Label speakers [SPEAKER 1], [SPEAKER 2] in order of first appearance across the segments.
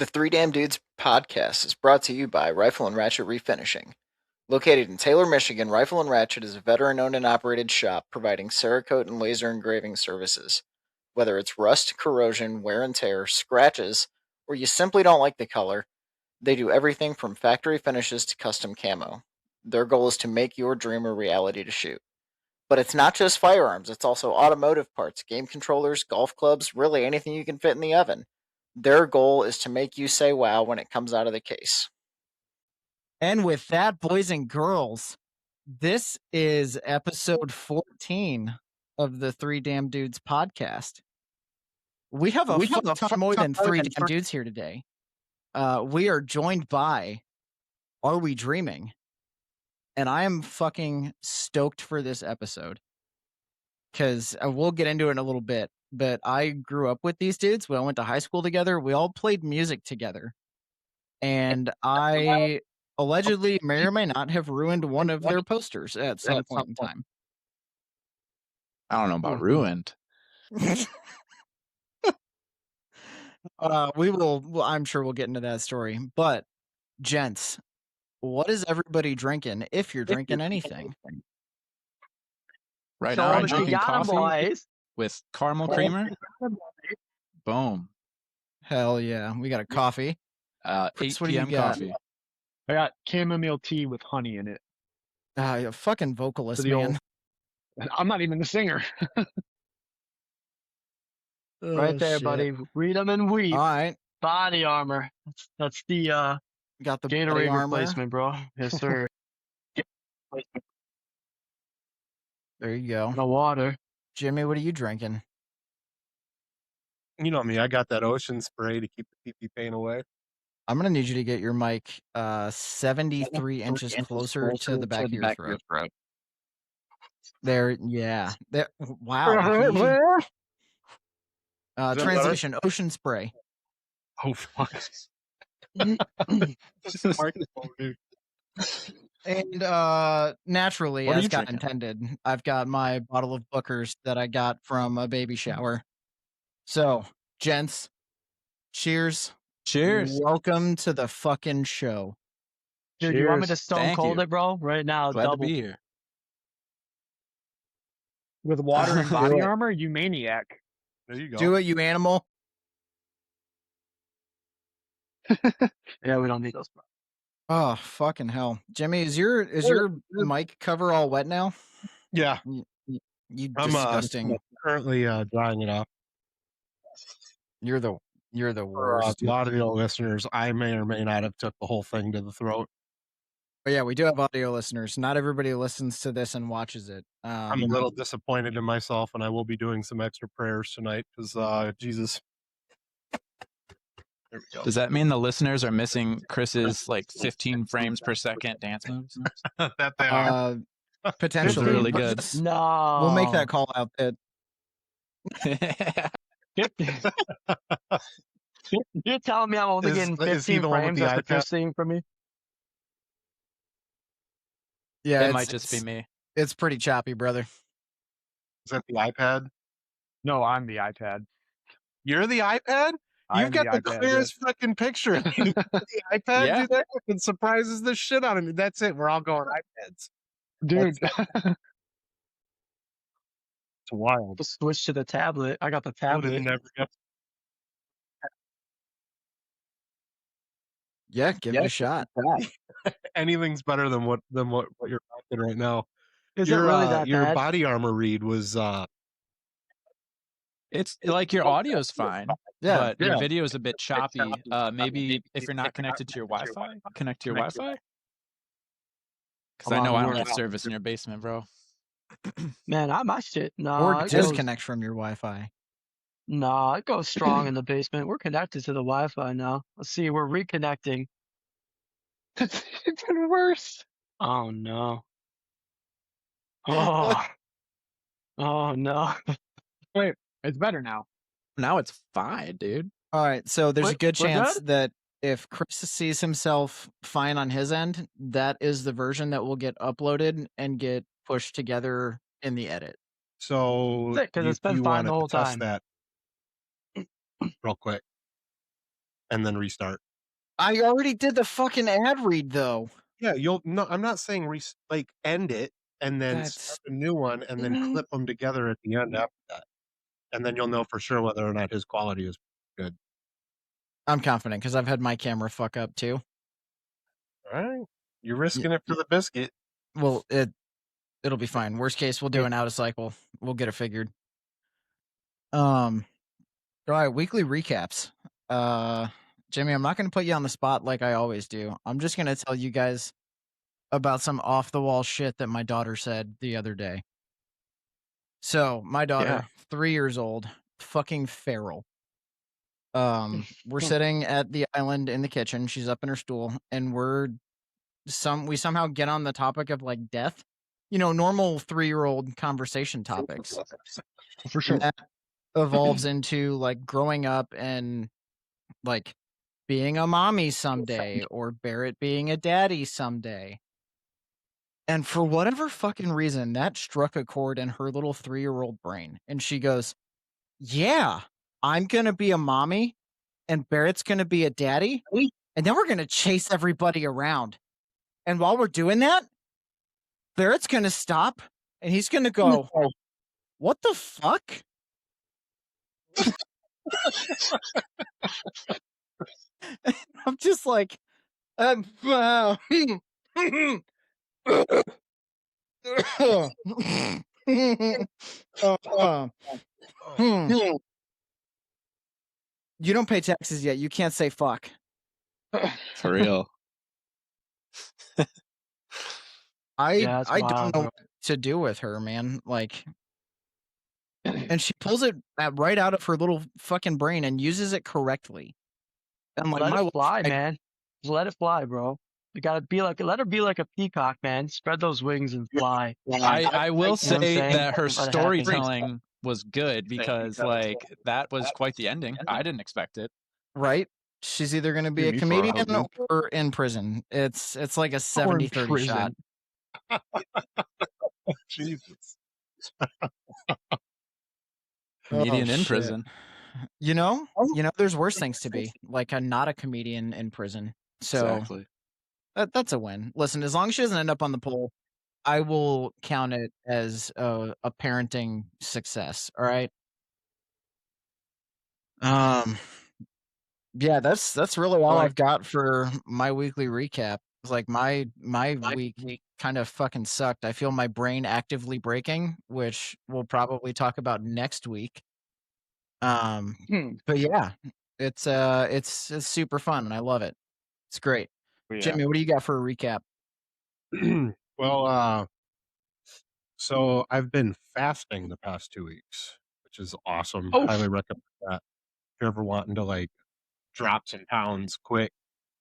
[SPEAKER 1] The Three Damn Dudes podcast is brought to you by Rifle and Ratchet Refinishing. Located in Taylor, Michigan, Rifle and Ratchet is a veteran-owned and operated shop providing Cerakote and laser engraving services. Whether it's rust, corrosion, wear and tear, scratches, or you simply don't like the color, they do everything from factory finishes to custom camo. Their goal is to make your dream a reality to shoot. But it's not just firearms, it's also automotive parts, game controllers, golf clubs, really anything you can fit in the oven. Their goal is to make you say wow when it comes out of the case.
[SPEAKER 2] And with that, boys and girls, this is episode 14 of the Three Damn Dudes podcast. We have a fuck ton more than three damn dudes here today. We are joined by Are We Dreaming? And I am fucking stoked for this episode. Because we'll get into it in a little bit. But I grew up with these dudes. We all went to high school together. We all played music together. And I allegedly may or may not have ruined one of their posters at some point in time.
[SPEAKER 3] I don't know about ruined.
[SPEAKER 2] I'm sure we'll get into that story. But, gents, what is everybody drinking if you're drinking anything?
[SPEAKER 3] Right now, I'm
[SPEAKER 4] So
[SPEAKER 3] drinking coffee
[SPEAKER 4] boys.
[SPEAKER 3] with caramel creamer. Boom.
[SPEAKER 2] Hell yeah. We got a coffee.
[SPEAKER 3] 8
[SPEAKER 2] Chris, what do you
[SPEAKER 3] p.m.
[SPEAKER 2] got?
[SPEAKER 3] coffee.
[SPEAKER 4] I got chamomile tea with honey in it.
[SPEAKER 2] You fucking vocalist,
[SPEAKER 4] For the
[SPEAKER 2] man.
[SPEAKER 4] I'm not even the singer.
[SPEAKER 2] Oh,
[SPEAKER 4] right there,
[SPEAKER 2] shit.
[SPEAKER 4] buddy. Read them and weep.
[SPEAKER 2] All right.
[SPEAKER 4] Body armor. That's the
[SPEAKER 2] Got the body
[SPEAKER 4] Gatorade
[SPEAKER 2] armor.
[SPEAKER 4] replacement, bro. Yes, sir.
[SPEAKER 2] There you go.
[SPEAKER 4] No water.
[SPEAKER 2] Jimmy, what are you drinking?
[SPEAKER 5] You know me, I got that ocean spray to keep the pee-pee pain away.
[SPEAKER 2] I'm going to need you to get your mic 73 inches closer to the back of your throat. There, yeah. There, wow. Transition, ocean spray.
[SPEAKER 5] Oh, fuck.
[SPEAKER 2] And naturally,
[SPEAKER 3] What are
[SPEAKER 2] as
[SPEAKER 3] you
[SPEAKER 2] God
[SPEAKER 3] drinking?
[SPEAKER 2] intended, I've got my bottle of Booker's that I got from a baby shower. So, gents, cheers.
[SPEAKER 3] Cheers.
[SPEAKER 2] Welcome to the fucking show.
[SPEAKER 4] Dude, you want me to
[SPEAKER 5] Cheers.
[SPEAKER 4] stone
[SPEAKER 3] Thank
[SPEAKER 4] cold
[SPEAKER 3] you.
[SPEAKER 4] it, bro? Right now,
[SPEAKER 3] Glad
[SPEAKER 4] double.
[SPEAKER 3] to be here.
[SPEAKER 4] With water and
[SPEAKER 2] Do
[SPEAKER 4] body
[SPEAKER 2] it.
[SPEAKER 4] armor, you maniac.
[SPEAKER 5] There you go.
[SPEAKER 2] Do it, you animal.
[SPEAKER 4] Yeah, we don't need those.
[SPEAKER 2] Oh, fucking hell. Jimmy, is your mic cover all wet now?
[SPEAKER 5] Yeah,
[SPEAKER 2] You
[SPEAKER 5] I'm
[SPEAKER 2] disgusting.
[SPEAKER 5] currently drying it off.
[SPEAKER 2] You're the
[SPEAKER 5] For a
[SPEAKER 2] worst.
[SPEAKER 5] lot of the listeners, I may or may not have took the whole thing to the throat.
[SPEAKER 2] But yeah, we do have audio listeners. Not everybody listens to this and watches it.
[SPEAKER 5] I'm a little disappointed in myself, and I will be doing some extra prayers tonight because Jesus. There we go.
[SPEAKER 3] Does that mean the listeners are missing Chris's like 15 frames per second dance moves?
[SPEAKER 5] That they are.
[SPEAKER 2] Potentially.
[SPEAKER 3] really good.
[SPEAKER 4] No.
[SPEAKER 2] We'll make that call out.
[SPEAKER 4] You're telling me I'm only
[SPEAKER 5] Is-
[SPEAKER 4] getting
[SPEAKER 5] is he
[SPEAKER 4] 15
[SPEAKER 5] the one with
[SPEAKER 4] frames
[SPEAKER 5] the
[SPEAKER 4] after
[SPEAKER 5] iPad?
[SPEAKER 4] you're seeing from me?
[SPEAKER 2] Yeah,
[SPEAKER 3] It might just be me.
[SPEAKER 2] It's pretty choppy, brother.
[SPEAKER 5] Is that the iPad?
[SPEAKER 4] No, I'm the iPad.
[SPEAKER 5] You're the iPad?
[SPEAKER 4] I'm
[SPEAKER 5] You've got the
[SPEAKER 4] iPad,
[SPEAKER 5] clearest fucking picture. You got the iPad,
[SPEAKER 3] Yeah.
[SPEAKER 5] dude, that fucking surprises the shit out of me. That's it. We're all going iPads.
[SPEAKER 4] Dude,
[SPEAKER 5] It's wild.
[SPEAKER 4] just switch to the tablet. I got the
[SPEAKER 5] I would have
[SPEAKER 4] tablet.
[SPEAKER 5] never got
[SPEAKER 2] Yeah, give it a shot.
[SPEAKER 5] anything's better than what you're rocking right now.
[SPEAKER 4] Is
[SPEAKER 5] your
[SPEAKER 4] it really that
[SPEAKER 5] your
[SPEAKER 4] bad?
[SPEAKER 5] body armor read was
[SPEAKER 3] It's like your audio's fine,
[SPEAKER 2] Yeah.
[SPEAKER 3] but your video is a bit choppy. Maybe if you're not connected to your Wi-Fi, connect to your Wi-Fi. Because I know I don't have service in your basement, bro.
[SPEAKER 4] Man, my shit. No,
[SPEAKER 2] Or
[SPEAKER 4] it goes,
[SPEAKER 2] disconnect from your Wi-Fi.
[SPEAKER 4] no, it goes strong in the basement. We're connected to the Wi-Fi now. Let's see, we're reconnecting. It's even worse. Oh no. Oh. Oh no. Wait, it's better now.
[SPEAKER 3] Now it's fine, dude.
[SPEAKER 2] All right, so there's a
[SPEAKER 4] We're-
[SPEAKER 2] good
[SPEAKER 4] we're
[SPEAKER 2] chance
[SPEAKER 4] good?
[SPEAKER 2] that if Chris sees himself fine on his end, that is the version that will get uploaded and get pushed together in the edit.
[SPEAKER 5] so
[SPEAKER 4] Sick, 'cause
[SPEAKER 5] you,
[SPEAKER 4] it's been
[SPEAKER 5] you
[SPEAKER 4] fine
[SPEAKER 5] wanted
[SPEAKER 4] the whole
[SPEAKER 5] to test
[SPEAKER 4] time.
[SPEAKER 5] that real quick. and then restart.
[SPEAKER 2] I already did the fucking ad read though.
[SPEAKER 5] Yeah, I'm not saying end it and then start a new one and then clip them together at the end after that, and then you'll know for sure whether or not his quality is good.
[SPEAKER 2] I'm confident because I've had my camera fuck up too.
[SPEAKER 5] All right, you're risking it for the biscuit.
[SPEAKER 2] Well, it'll be fine. Worst case, we'll do an out of cycle. We'll get it figured. All right, weekly recaps. Jimmy, I'm not going to put you on the spot like I always do. I'm just going to tell you guys about some off the wall shit that my daughter said the other day. So, my daughter, 3 years old, fucking feral. We're sitting at the island in the kitchen. She's up in her stool, and we somehow get on the topic of like death. You know, normal 3-year-old conversation topics.
[SPEAKER 4] For sure.
[SPEAKER 2] And that evolves into like growing up and like being a mommy someday or Barrett being a daddy someday. And for whatever fucking reason, that struck a chord in her little 3-year-old brain. And she goes, yeah, I'm going to be a mommy and Barrett's going to be a daddy. And then we're going to chase everybody around. And while we're doing that, Barrett's going to stop and he's going to go, what the fuck? I'm just like, wow. You don't pay taxes yet. You can't say fuck.
[SPEAKER 3] For real.
[SPEAKER 2] I
[SPEAKER 4] wild,
[SPEAKER 2] don't know
[SPEAKER 4] bro.
[SPEAKER 2] what to do with her, man. Like, and she pulls it right out of her little fucking brain and uses it correctly. And like,
[SPEAKER 4] Let
[SPEAKER 2] my
[SPEAKER 4] it fly,
[SPEAKER 2] wife,
[SPEAKER 4] man. Just let it fly, bro. You gotta let her be like a peacock, man. Spread those wings and fly.
[SPEAKER 3] I will
[SPEAKER 4] You know what I'm
[SPEAKER 3] say
[SPEAKER 4] saying?
[SPEAKER 3] that her
[SPEAKER 4] Let it happen.
[SPEAKER 3] storytelling was good because like that was quite the ending. I didn't expect it.
[SPEAKER 2] right? She's either going to be
[SPEAKER 4] Give
[SPEAKER 2] a
[SPEAKER 4] me for a
[SPEAKER 2] comedian
[SPEAKER 4] hug,
[SPEAKER 2] or in prison. It's like a
[SPEAKER 4] Or in
[SPEAKER 2] 70-30 shot.
[SPEAKER 5] Jesus.
[SPEAKER 3] Comedian in
[SPEAKER 2] shit.
[SPEAKER 3] prison.
[SPEAKER 2] You know, there's worse things to be, like not a comedian in prison. So
[SPEAKER 3] Exactly.
[SPEAKER 2] that's a win. Listen, as long as she doesn't end up on the poll, I will count it as a parenting success. All right. Yeah, that's really all I've got for my weekly recap. It's like my week kind of fucking sucked. I feel my brain actively breaking, which we'll probably talk about next week. But yeah, it's super fun and I love it. It's great. Jimmy, what do you got for a recap?
[SPEAKER 5] Well, so I've been fasting the past 2 weeks, which is awesome. Highly recommend that. If you're ever wanting to like drop some pounds quick,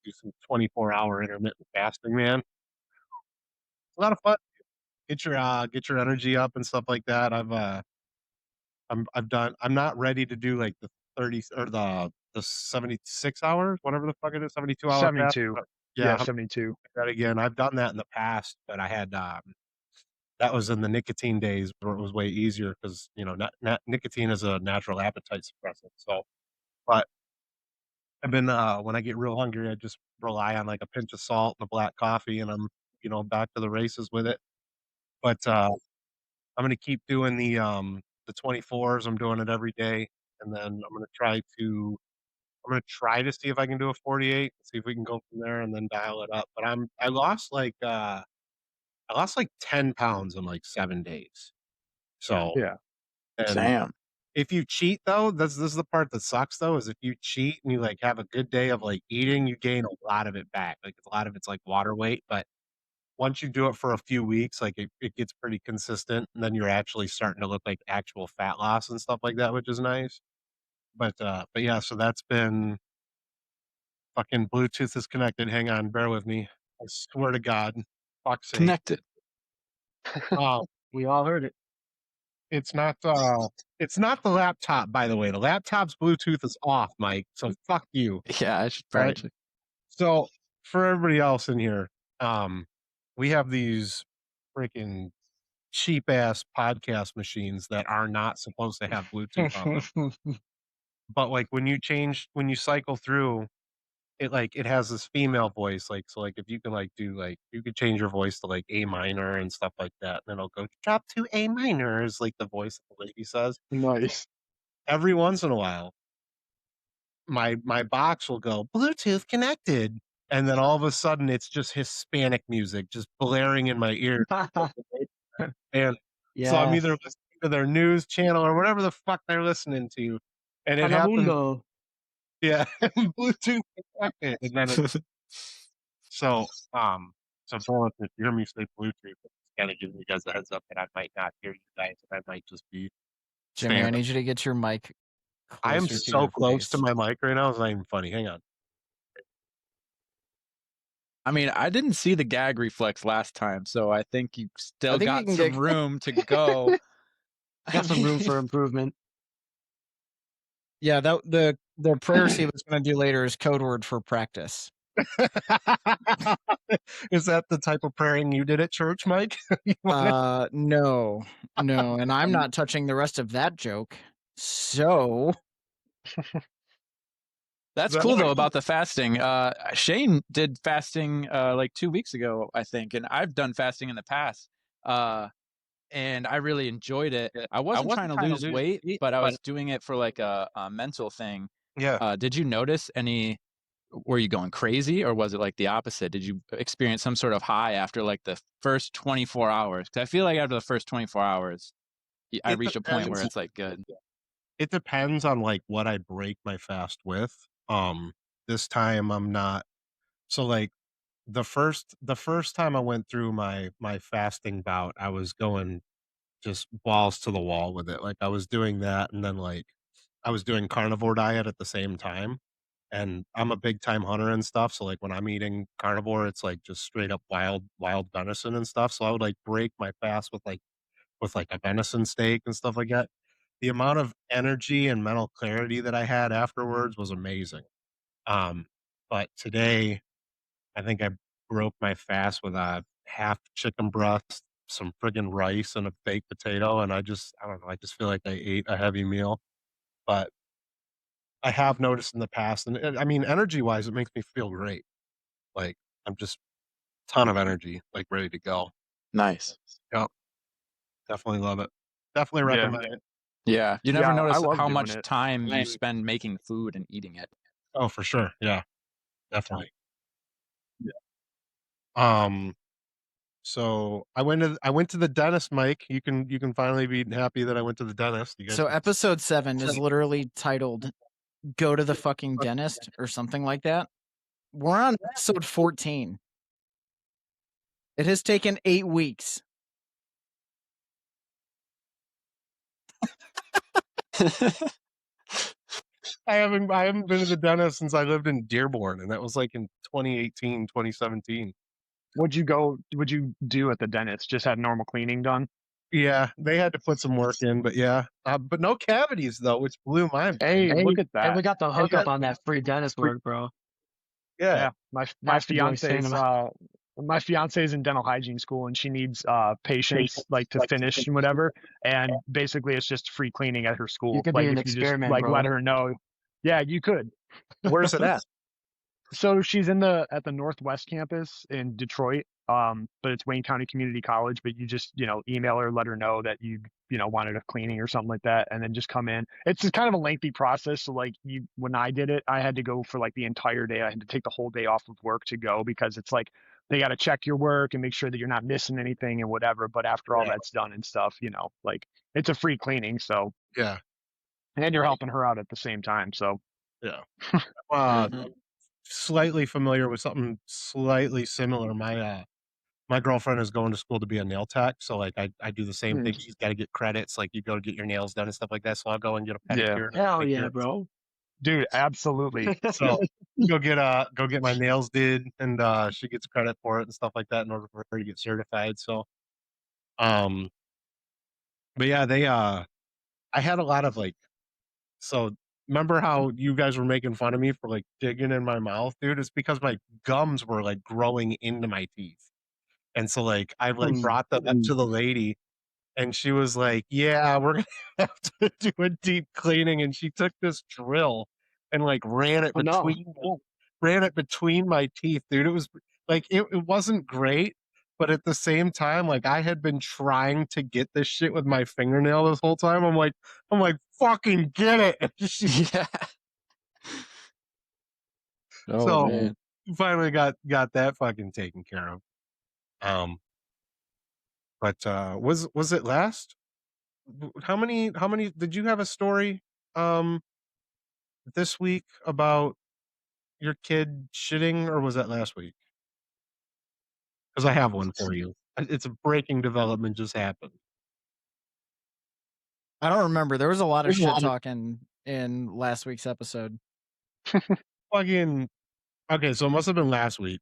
[SPEAKER 5] do some 24-hour intermittent fasting, man. It's a lot of fun. Get your energy up and stuff like that. I'm not ready to do like the 30 or the 76 hours, whatever the fuck it is, 72 hours.
[SPEAKER 4] 72.
[SPEAKER 5] Yeah,
[SPEAKER 4] 72.
[SPEAKER 5] that again. I've done that in the past, but I had that was in the nicotine days where it was way easier because nicotine is a natural appetite suppressant. So, but I've been when I get real hungry, I just rely on like a pinch of salt and a black coffee, and I'm back to the races with it. But I'm gonna keep doing the 24s. I'm doing it every day, and then I'm gonna try to see if I can do a 48. See if we can go from there, and then dial it up. But I lost like 10 pounds in like 7 days. So
[SPEAKER 4] Yeah.
[SPEAKER 5] and
[SPEAKER 3] Damn.
[SPEAKER 5] if you cheat though, this is the part that sucks though, is if you cheat and you like have a good day of like eating, you gain a lot of it back. Like a lot of it's like water weight, but once you do it for a few weeks, like it gets pretty consistent, and then you're actually starting to look like actual fat loss and stuff like that, which is nice. But yeah, so that's been fucking Bluetooth is connected. Hang on, bear with me. I swear to God. Fuck's sake.
[SPEAKER 3] Connected.
[SPEAKER 4] We all heard it.
[SPEAKER 5] It's not the laptop, by the way. The laptop's Bluetooth is off, Mike. So fuck you.
[SPEAKER 3] Yeah, I should probably.
[SPEAKER 5] Right. So for everybody else in here, we have these freaking cheap ass podcast machines that are not supposed to have Bluetooth on them. But like when you cycle through it has this female voice, like, so, like, if you can, like, do, like, you could change your voice to, like, A minor and stuff like that, and it'll go, "Drop to A minor," is, like, the voice that the lady says.
[SPEAKER 4] Nice.
[SPEAKER 5] Every once in a while, my box will go, "Bluetooth connected," and then all of a sudden, it's just Hispanic music just blaring in my ear, and so I'm either
[SPEAKER 4] Yes.
[SPEAKER 5] listening to their news channel or whatever the fuck they're listening to, and it happens.
[SPEAKER 4] Telemundo.
[SPEAKER 5] Yeah, Bluetooth connected, and then it so, so Boris, if you hear me say Bluetooth, it's kinda giving you guys a heads up that I might not hear you guys, and I might just be
[SPEAKER 2] Jimmy, I
[SPEAKER 5] staying.
[SPEAKER 2] need you to get your mic
[SPEAKER 5] I am
[SPEAKER 2] closer to
[SPEAKER 5] so
[SPEAKER 2] your
[SPEAKER 5] close to
[SPEAKER 2] face.
[SPEAKER 5] my mic right now, it's not even funny. Hang on.
[SPEAKER 3] I mean, I didn't see the gag reflex last time, so I think you still
[SPEAKER 1] think you
[SPEAKER 3] got
[SPEAKER 1] can
[SPEAKER 3] some
[SPEAKER 1] get-
[SPEAKER 3] room to go.
[SPEAKER 4] Got some room for improvement.
[SPEAKER 2] Yeah, the prayer he was going to do later is code word for practice.
[SPEAKER 5] Is that the type of praying you did at church, Mike?
[SPEAKER 2] No, and I'm not touching the rest of that joke. So
[SPEAKER 3] That's
[SPEAKER 5] That
[SPEAKER 3] cool though
[SPEAKER 5] might-
[SPEAKER 3] about the fasting. Shane did fasting like 2 weeks ago, I think, and I've done fasting in the past. And I really enjoyed it. I wasn't trying to lose weight, but I was doing it for like a mental thing.
[SPEAKER 5] Yeah.
[SPEAKER 3] Did you notice any? Were you going crazy, or was it like the opposite? Did you experience some sort of high after like the first 24 hours? Because I feel like after the first 24 hours, I
[SPEAKER 5] It
[SPEAKER 3] reached a point where
[SPEAKER 5] depends.
[SPEAKER 3] it's like good.
[SPEAKER 5] It depends on, like, what I break my fast with. This time I'm not so, like, the first time I went through my fasting bout, I was going just balls to the wall with it. Like, I was doing that, and then, like, I was doing carnivore diet at the same time, and I'm a big time hunter and stuff, so, like, when I'm eating carnivore, it's, like, just straight up wild venison and stuff, so I would, like, break my fast with, like, a venison steak and stuff like that. The amount of energy and mental clarity that I had afterwards was amazing. Um, but today, I think I broke my fast with a half chicken breast, some friggin' rice, and a baked potato, and I don't know, I just feel like I ate a heavy meal. But I have noticed in the past, and I mean, energy-wise, it makes me feel great. Like, I'm just ton of energy, like, ready to go.
[SPEAKER 3] Nice.
[SPEAKER 5] Yep. Definitely love it. Definitely
[SPEAKER 6] Yeah.
[SPEAKER 5] recommend it.
[SPEAKER 3] Yeah, you never
[SPEAKER 6] Yeah, I
[SPEAKER 3] notice
[SPEAKER 6] love
[SPEAKER 3] how
[SPEAKER 6] doing
[SPEAKER 3] much
[SPEAKER 6] it.
[SPEAKER 3] time you spend making food and eating it.
[SPEAKER 5] Oh, for sure. Yeah, definitely. Um, so I went to the dentist, Mike. You can finally be happy that I went to the dentist. You guys
[SPEAKER 2] So episode 7 is literally titled "Go to the fucking dentist" or something like that. We're on episode 14. It has taken 8 weeks.
[SPEAKER 5] I haven't been to the dentist since I lived in Dearborn, and that was like in 2018, 2017.
[SPEAKER 6] Would you do at the dentist? Just had normal cleaning done?
[SPEAKER 5] Yeah, they had to put some work in, but yeah. But no cavities though, which blew my mind.
[SPEAKER 6] Hey, look at
[SPEAKER 4] Hey,
[SPEAKER 6] that.
[SPEAKER 4] we got the hookup on that free dentist work, bro.
[SPEAKER 5] Yeah.
[SPEAKER 6] Yeah, my
[SPEAKER 4] That's the joint
[SPEAKER 6] fiance's
[SPEAKER 4] cinema.
[SPEAKER 6] my fiance's in dental hygiene school, and she needs patients like to finish and whatever. And basically, it's just free cleaning at her school.
[SPEAKER 4] You could
[SPEAKER 6] like
[SPEAKER 4] be an
[SPEAKER 6] if you just
[SPEAKER 4] experiment,
[SPEAKER 6] like
[SPEAKER 4] bro.
[SPEAKER 6] let her know. Yeah, you could.
[SPEAKER 5] Where's it at?
[SPEAKER 6] So she's at the Northwest campus in Detroit. But it's Wayne County Community College. But you just email her, let her know that you wanted a cleaning or something like that, and then just come in. It's kind of a lengthy process. So like when I did it, I had to go for like the entire day. I had to take the whole day off of work to go because it's like they got to check your work and make sure that you're not missing anything and whatever. But after all
[SPEAKER 5] Yeah.
[SPEAKER 6] that's done and stuff, like it's a free cleaning. So
[SPEAKER 5] Yeah.
[SPEAKER 6] and you're helping her out at the same time. So
[SPEAKER 5] Yeah.
[SPEAKER 1] Mhm.
[SPEAKER 5] Slightly familiar with something slightly similar. My girlfriend is going to school to be a nail tech, so like I do the same thing. She's got to get credits, like you go to get your nails done and stuff like that. So I'll go and get a
[SPEAKER 6] Yeah.
[SPEAKER 5] pedicure. and a
[SPEAKER 4] Hell yeah,
[SPEAKER 5] manicure.
[SPEAKER 4] bro.
[SPEAKER 6] dude, absolutely.
[SPEAKER 5] So go get my nails did, and she gets credit for it and stuff like that in order for her to get certified. So, but yeah, I had a lot of like, so remember how you guys were making fun of me for like digging in my mouth, dude? It's because my gums were like growing into my teeth, and so like I like brought them up to the lady. And she was like, "Yeah, we're gonna have to do a deep cleaning." And she took this drill and like ran it
[SPEAKER 4] Oh, no.
[SPEAKER 5] between ran it between my teeth, dude. It was like it wasn't great, but at the same time, like I had been trying to get this shit with my fingernail this whole time. I'm like, fucking get it.
[SPEAKER 3] Yeah. Oh
[SPEAKER 5] So
[SPEAKER 3] man.
[SPEAKER 5] finally got that fucking taken care of. But was it last? How many did you have a story this week about your kid shitting, or was that last week? Because I have one for you. It's a breaking development just happened.
[SPEAKER 2] I don't remember. There was a lot of shit talking in last week's episode.
[SPEAKER 5] Fucking okay, so it must have been last week.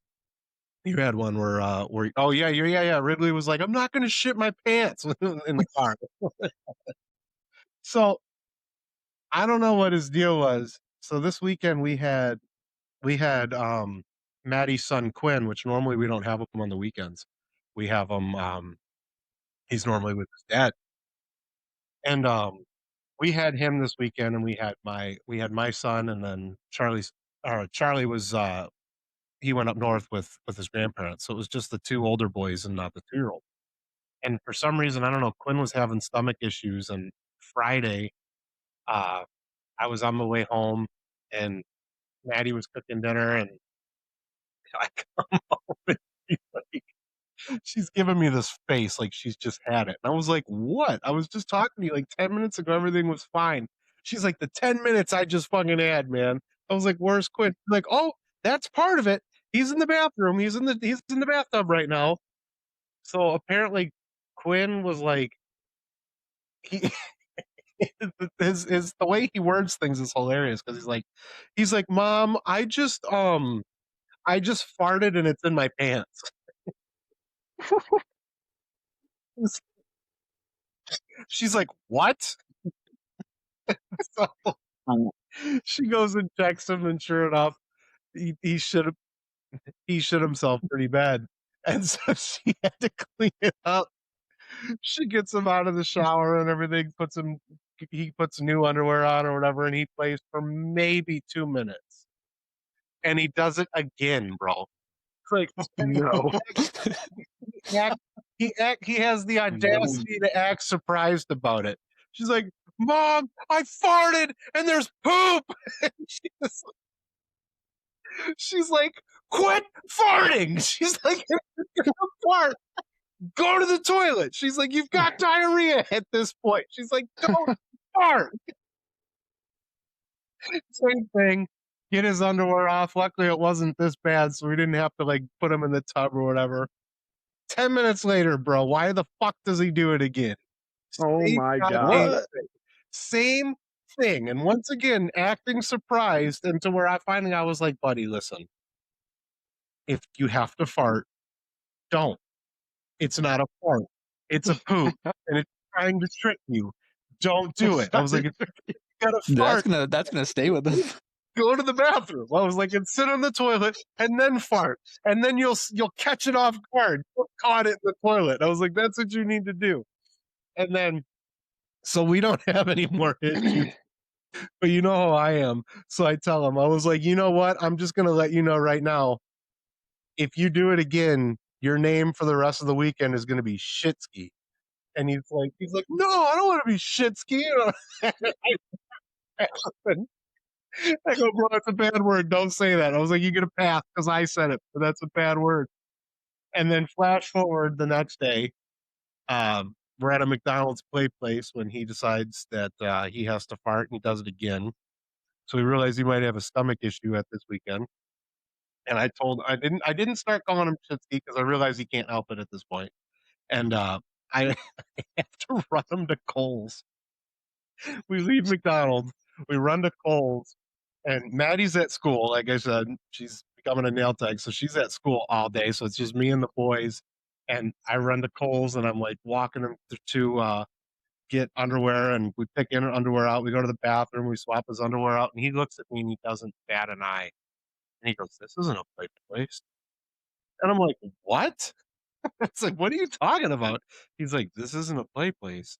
[SPEAKER 5] You had one where oh yeah, Ridley was like, I'm not gonna shit my pants in the car. So I don't know what his deal was. So this weekend we had Maddie's son Quinn, which normally we don't have him on the weekends. We have him he's normally with his dad. And we had him this weekend, and we had my son, and then Charlie was he went up north with his grandparents. So it was just the two older boys and not the 2-year-old. And for some reason, I don't know, Quinn was having stomach issues, and Friday I was on my way home, and Maddie was cooking dinner, and I come home, and she's giving me this face like she's just had it. And I was like, what? I was just talking to you like 10 minutes ago. Everything was fine. She's like, the 10 minutes I just fucking had, man. I was like, where's Quinn? She's like, oh, that's part of it. He's in the bathroom. He's in the bathtub right now. So apparently Quinn was like, he his the way he words things is hilarious, because he's like, Mom, I just farted and it's in my pants. She's like, what? So she goes and checks him, and sure enough, he shit himself pretty bad. And so she had to clean it up. She gets him out of the shower and everything, he puts new underwear on or whatever, and he plays for maybe 2 minutes. And he does it again, bro. It's like,
[SPEAKER 6] No.
[SPEAKER 5] he has the audacity to act surprised about it. She's like, Mom, I farted and there's poop. And she's like, quit farting. She's like, fart. Go to the toilet. She's like, you've got diarrhea at this point. She's like, don't fart. Same thing. Get his underwear off. Luckily, it wasn't this bad, so we didn't have to like put him in the tub or whatever. 10 minutes later, bro, why the fuck does he do it again?
[SPEAKER 6] Oh my God.
[SPEAKER 5] What? Same thing. And once again, acting surprised, and to where I was like, buddy, listen, if you have to fart, don't. It's not a fart. It's a poop, and it's trying to trick you. Don't do it. I was like, if you gotta fart,
[SPEAKER 3] That's gonna stay with us.
[SPEAKER 5] go to the bathroom. I was like, and sit on the toilet and then fart, and then you'll catch it off guard. You caught it in the toilet. I was like, that's what you need to do. And then, so we don't have any more issues. But you know how I am. So I tell him, I was like, you know what? I'm just gonna let you know right now. If you do it again, your name for the rest of the weekend is gonna be Shitsky. And he's like, no, I don't want to be Shitsky. I go, bro, that's a bad word. Don't say that. I was like, you get a pass because I said it, but that's a bad word. And then flash forward the next day, we're at a McDonald's play place when he decides that he has to fart, and he does it again. So we realized he might have a stomach issue at this weekend. And I didn't start calling him Shitsky because I realized he can't help it at this point. And I have to run him to Kohl's. We leave McDonald's, we run to Kohl's, and Maddie's at school. Like I said, she's becoming a nail tech, so she's at school all day. So it's just me and the boys. And I run to Kohl's, and I'm like walking him to get underwear, and we pick underwear out. We go to the bathroom, we swap his underwear out, and he looks at me and he doesn't bat an eye. And he goes, "This isn't a play place." And I'm like, "What?" It's like, "What are you talking about?" He's like, "This isn't a play place."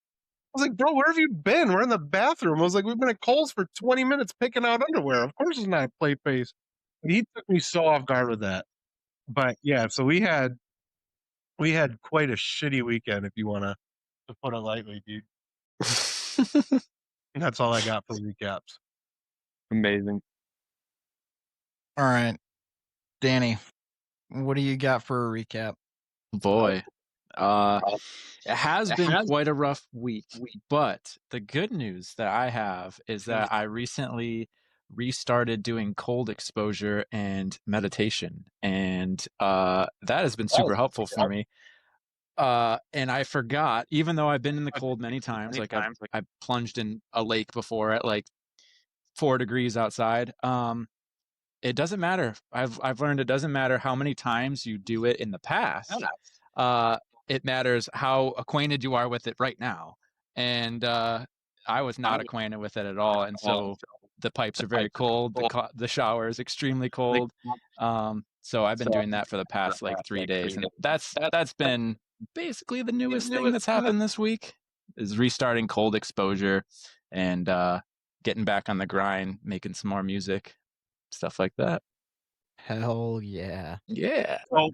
[SPEAKER 5] I was like, "Bro, where have you been? We're in the bathroom." I was like, "We've been at Kohl's for 20 minutes picking out underwear. Of course it's not a play place." He took me so off guard with that. But yeah, so we had quite a shitty weekend, if you want to put it lightly, dude. That's all I got for recaps.
[SPEAKER 6] Amazing.
[SPEAKER 2] All right, Danny, what do you got for a recap?
[SPEAKER 3] Boy, it has been quite a rough week, but the good news that I have is that I recently restarted doing cold exposure and meditation, and that has been super helpful for me. And I forgot, even though I've been in the cold many times, like I plunged in a lake before at like 4 degrees outside. It doesn't matter. I've learned it doesn't matter how many times you do it in the past. It matters how acquainted you are with it right now. And I was not acquainted with it at all, and so the pipes are very cold. The shower is extremely cold. So I've been doing that for the past like 3 days, and that's been basically the newest thing that's happened this week is restarting cold exposure and getting back on the grind, making some more music, stuff like that.
[SPEAKER 2] Hell yeah.
[SPEAKER 3] Yeah.
[SPEAKER 5] So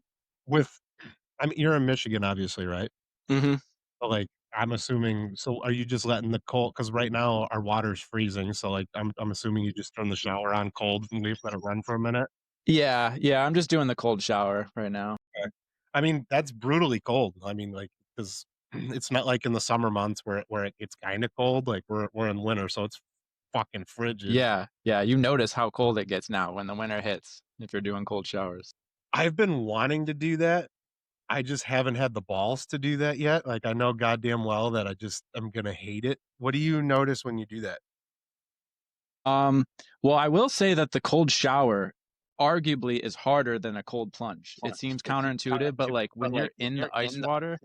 [SPEAKER 5] I mean, you're in Michigan, obviously, right?
[SPEAKER 3] Mm-hmm.
[SPEAKER 5] So, like, I'm assuming. So, are you just letting the cold? Because right now our water's freezing. So, like, I'm assuming you just turn the shower on cold and let it run for a minute.
[SPEAKER 3] Yeah. I'm just doing the cold shower right now.
[SPEAKER 5] Okay. I mean, that's brutally cold. I mean, like, because it's not like in the summer months where it gets kind of cold. Like we're in winter, so it's fucking frigid.
[SPEAKER 3] Yeah. You notice how cold it gets now when the winter hits if you're doing cold showers.
[SPEAKER 5] I've been wanting to do that. I just haven't had the balls to do that yet. Like, I know goddamn well that I'm gonna hate it. What do you notice when you do that?
[SPEAKER 3] Well, I will say that the cold shower arguably is harder than a cold plunge. It seems counterintuitive, but like when you're in the ice water,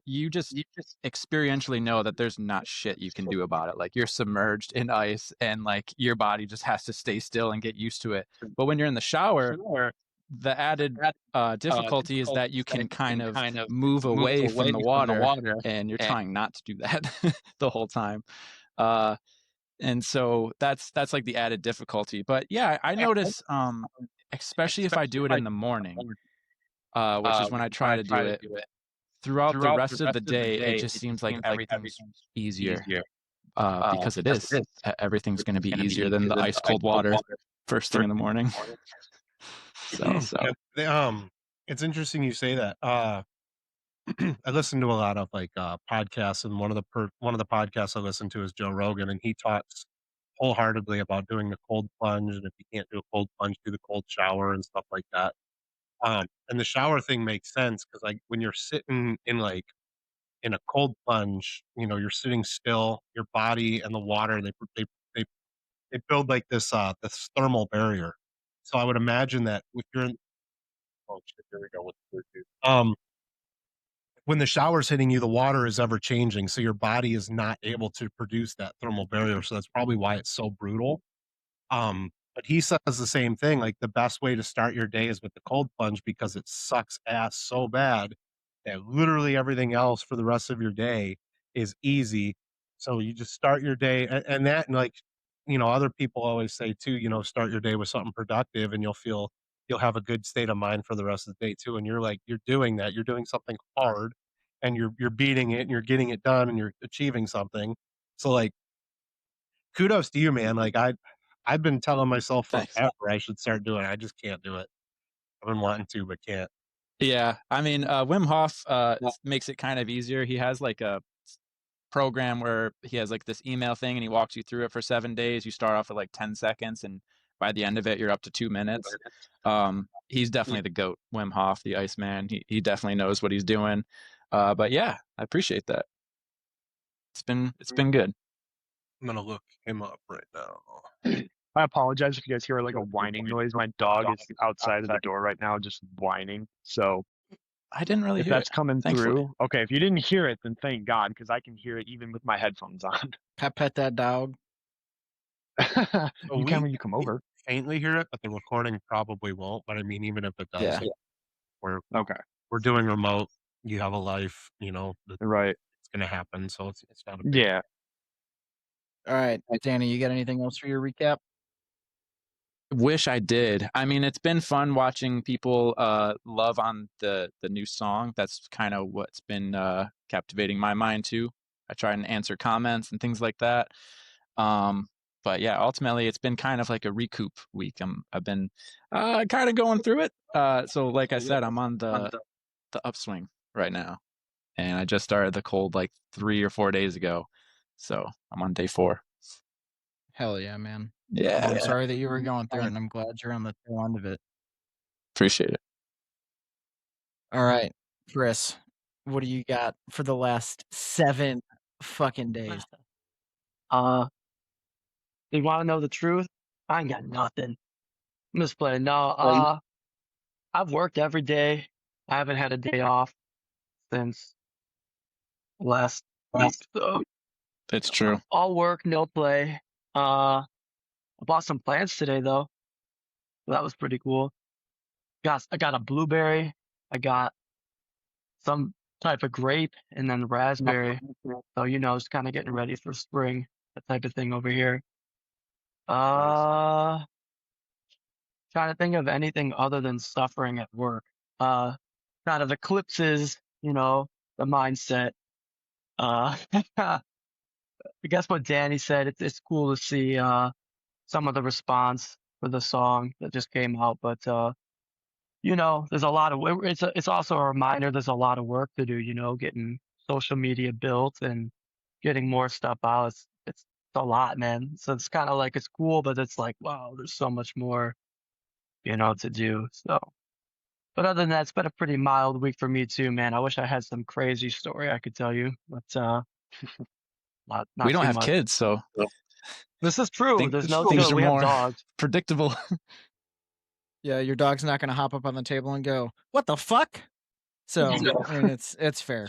[SPEAKER 3] you just experientially know that there's not shit you can do about it. Like you're submerged in ice and like your body just has to stay still and get used to it. But when you're in the shower, the added difficulty is that you can kind of move away from the water, and you're trying not to do that the whole time. And so that's like the added difficulty. But yeah, I notice, especially if I do it in the morning, which is when I try to do it, throughout the rest of the day, it just seems like everything's easier. Because it is. Everything's going to be easier than the ice cold water first thing in the morning. So
[SPEAKER 5] it's interesting you say that. I listen to a lot of like podcasts, and one of the podcasts I listen to is Joe Rogan, and he talks wholeheartedly about doing the cold plunge, and if you can't do a cold plunge, do the cold shower and stuff like that. And the shower thing makes sense because like when you're sitting in a cold plunge, you're sitting still, your body and the water they build like this thermal barrier. So I would imagine that if you're in, oh shit, here we go with Bluetooth. When the shower's hitting you, the water is ever changing, so your body is not able to produce that thermal barrier. So that's probably why it's so brutal. But he says the same thing. Like the best way to start your day is with the cold plunge because it sucks ass so bad that literally everything else for the rest of your day is easy. So you just start your day, and like other people always say too. Start your day with something productive, and you'll have a good state of mind for the rest of the day too. And you're doing that. You're doing something hard, and you're beating it, and you're getting it done, and you're achieving something. So like, kudos to you, man. Like I've been telling myself forever I should start doing it. I just can't do it. I've been wanting to, but can't.
[SPEAKER 3] Yeah, I mean, Wim Hof makes it kind of easier. He has like a program where he has like this email thing and he walks you through it for 7 days. You start off at like 10 seconds and by the end of it, you're up to 2 minutes. He's definitely the GOAT, Wim Hof, the Iceman. He definitely knows what he's doing. But yeah, I appreciate that. It's been good.
[SPEAKER 5] I'm gonna look him up right now.
[SPEAKER 6] I apologize if you guys hear like a whining noise. My dog is outside of the door right now, just whining. So
[SPEAKER 3] I didn't really
[SPEAKER 6] if
[SPEAKER 3] hear
[SPEAKER 6] that's
[SPEAKER 3] it,
[SPEAKER 6] coming
[SPEAKER 3] thankfully.
[SPEAKER 6] through. Okay, if you didn't hear it, then thank God, because I can hear it even with my headphones on.
[SPEAKER 2] Can I pet that dog?
[SPEAKER 6] You can when you come over.
[SPEAKER 5] Faintly hear it, but the recording probably won't. But I mean, even if it does, we're doing remote. You have a life,
[SPEAKER 6] right?
[SPEAKER 5] It's gonna happen, so it's not a
[SPEAKER 6] yeah.
[SPEAKER 2] All right, Danny, you got anything else for your recap?
[SPEAKER 3] Wish I did. I mean, it's been fun watching people love on the new song. That's kind of what's been captivating my mind too. I try and answer comments and things like that. But yeah, ultimately it's been kind of like a recoup week. I've been kind of going through it. So like I said, I'm on the upswing right now. And I just started the cold like 3 or 4 days ago. So I'm on day 4.
[SPEAKER 2] Hell yeah, man.
[SPEAKER 3] Yeah.
[SPEAKER 2] Well, I'm sorry that you were going through it, and I'm glad you're on the tail end of it.
[SPEAKER 3] Appreciate it.
[SPEAKER 2] All right, Chris, what do you got for the last 7 fucking days?
[SPEAKER 4] You want to know the truth? I ain't got nothing. I'm just playing. No, I've worked every day. I haven't had a day off since last week. So
[SPEAKER 3] It's true.
[SPEAKER 4] all work, no play. I bought some plants today though. So that was pretty cool. I got a blueberry. I got some type of grape and then raspberry. So it's kind of getting ready for spring, that type of thing over here. Trying to think of anything other than suffering at work. Kind of eclipses, the mindset. I guess what Danny said, it's cool to see some of the response for the song that just came out, but there's a lot of it's also a reminder there's a lot of work to do, getting social media built and getting more stuff out. It's a lot, man. So it's kind of like it's cool, but it's like, wow, there's so much more, to do. So, but other than that, it's been a pretty mild week for me too, man. I wish I had some crazy story I could tell you, but not
[SPEAKER 3] We don't
[SPEAKER 4] too
[SPEAKER 3] have
[SPEAKER 4] much.
[SPEAKER 3] kids, so
[SPEAKER 4] This is true. There's no
[SPEAKER 3] things
[SPEAKER 4] deal.
[SPEAKER 3] are
[SPEAKER 4] We have
[SPEAKER 3] more
[SPEAKER 4] dogs.
[SPEAKER 3] predictable.
[SPEAKER 2] Yeah, your dog's not gonna hop up on the table and go, "What the fuck?" So, I mean, it's fair.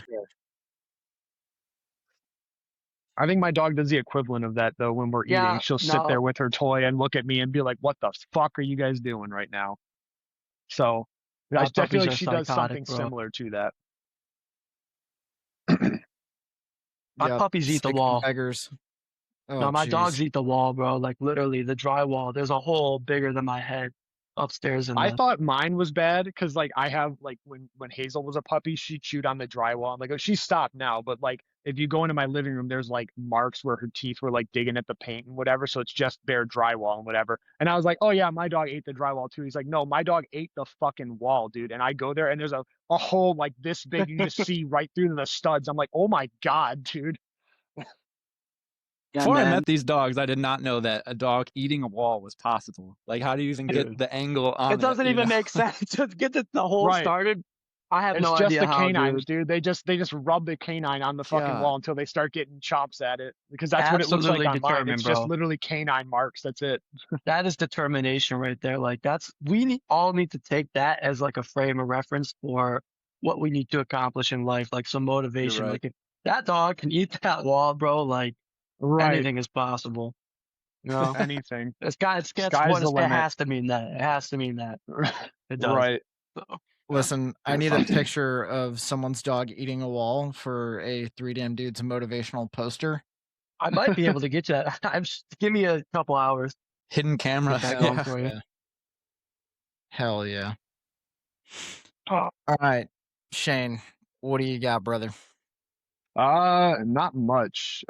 [SPEAKER 6] I think my dog does the equivalent of that though. When we're
[SPEAKER 4] Yeah,
[SPEAKER 6] eating, she'll sit there with her toy and look at me and be like, "What the fuck are you guys doing right now?" So I feel
[SPEAKER 4] puppies
[SPEAKER 6] like
[SPEAKER 4] are
[SPEAKER 6] she does
[SPEAKER 4] psychotic,
[SPEAKER 6] something
[SPEAKER 4] bro.
[SPEAKER 6] similar to that.
[SPEAKER 4] My
[SPEAKER 2] Yep,
[SPEAKER 4] puppies eat the
[SPEAKER 2] sick
[SPEAKER 4] wall.
[SPEAKER 2] beggars. Oh,
[SPEAKER 4] No, my
[SPEAKER 2] jeez.
[SPEAKER 4] dogs eat the wall, bro. Like literally the drywall. There's a hole bigger than my head upstairs in
[SPEAKER 6] I
[SPEAKER 4] the.
[SPEAKER 6] thought mine was bad because like I have like when Hazel was a puppy, she chewed on the drywall. I'm like, oh, she stopped now, but like if you go into my living room, there's like marks where her teeth were like digging at the paint and whatever, so it's just bare drywall and whatever. And I was like, oh yeah, my dog ate the drywall too. He's like, no, my dog ate the fucking wall, dude. And I go there and there's a hole like this big, you just see right through the studs. I'm like, oh my god, dude.
[SPEAKER 4] Yeah,
[SPEAKER 3] Before I
[SPEAKER 4] man.
[SPEAKER 3] met these dogs, I did not know that a dog eating a wall was possible. Like, how do you even get the angle on it?
[SPEAKER 4] It doesn't even make sense to get the whole
[SPEAKER 6] Right.
[SPEAKER 4] started. I have
[SPEAKER 6] It's
[SPEAKER 4] no
[SPEAKER 6] just
[SPEAKER 4] idea
[SPEAKER 6] the
[SPEAKER 4] how,
[SPEAKER 6] canines,
[SPEAKER 4] dude.
[SPEAKER 6] dude. They just rub the canine on the fucking
[SPEAKER 2] Yeah.
[SPEAKER 6] wall until they start getting chops at it. Because that's what it looks like
[SPEAKER 4] Absolutely
[SPEAKER 6] on mine.
[SPEAKER 4] determined,
[SPEAKER 6] It's just
[SPEAKER 4] bro.
[SPEAKER 6] literally canine marks. That's it.
[SPEAKER 4] That is determination right there. Like all need to take that as like a frame of reference for what we need to accomplish in life, like some motivation.
[SPEAKER 3] right.
[SPEAKER 4] Like if that dog can eat that wall, bro, like
[SPEAKER 6] Right.
[SPEAKER 4] anything is possible. You know,
[SPEAKER 6] Anything.
[SPEAKER 4] it
[SPEAKER 6] Sky's the limit.
[SPEAKER 4] has to mean that. It has to mean that. It does.
[SPEAKER 6] Right.
[SPEAKER 4] So,
[SPEAKER 2] Listen, I need a picture of someone's dog eating a wall for a 3 Damn Dudes motivational poster.
[SPEAKER 4] I might be able to get you that. Give me a couple hours.
[SPEAKER 3] Hidden camera.
[SPEAKER 4] Get that going for you.
[SPEAKER 2] Yeah. Hell yeah.
[SPEAKER 4] Oh.
[SPEAKER 2] All right, Shane, what do you got, brother?
[SPEAKER 6] Not much.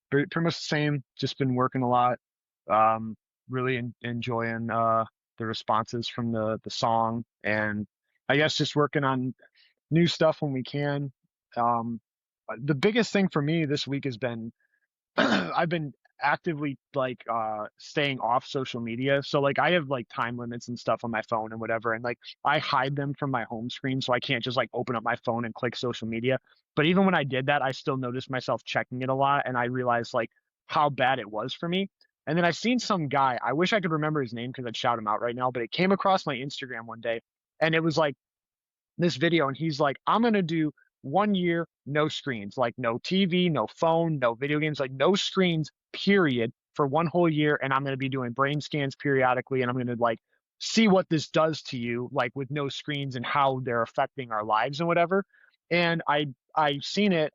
[SPEAKER 6] Pretty much the same. Just been working a lot. Really enjoying the responses from the song, and I guess just working on new stuff when we can. The biggest thing for me this week has been I've been actively like staying off social media. So like I have like time limits and stuff on my phone and whatever, and like I hide them from my home screen so I can't just like open up my phone and click social media. But even when I did that, I still noticed myself checking it a lot, and I realized like how bad it was for me. And then I seen some guy, I wish I could remember his name because I'd shout him out right now, but it came across my Instagram one day, and it was like this video, and he's like, I'm gonna do 1 year, no screens, like no TV, no phone, no video games, like no screens, period, for 1 whole year. And I'm gonna be doing brain scans periodically, and I'm gonna like see what this does to you, like with no screens and how they're affecting our lives and whatever. And I seen it,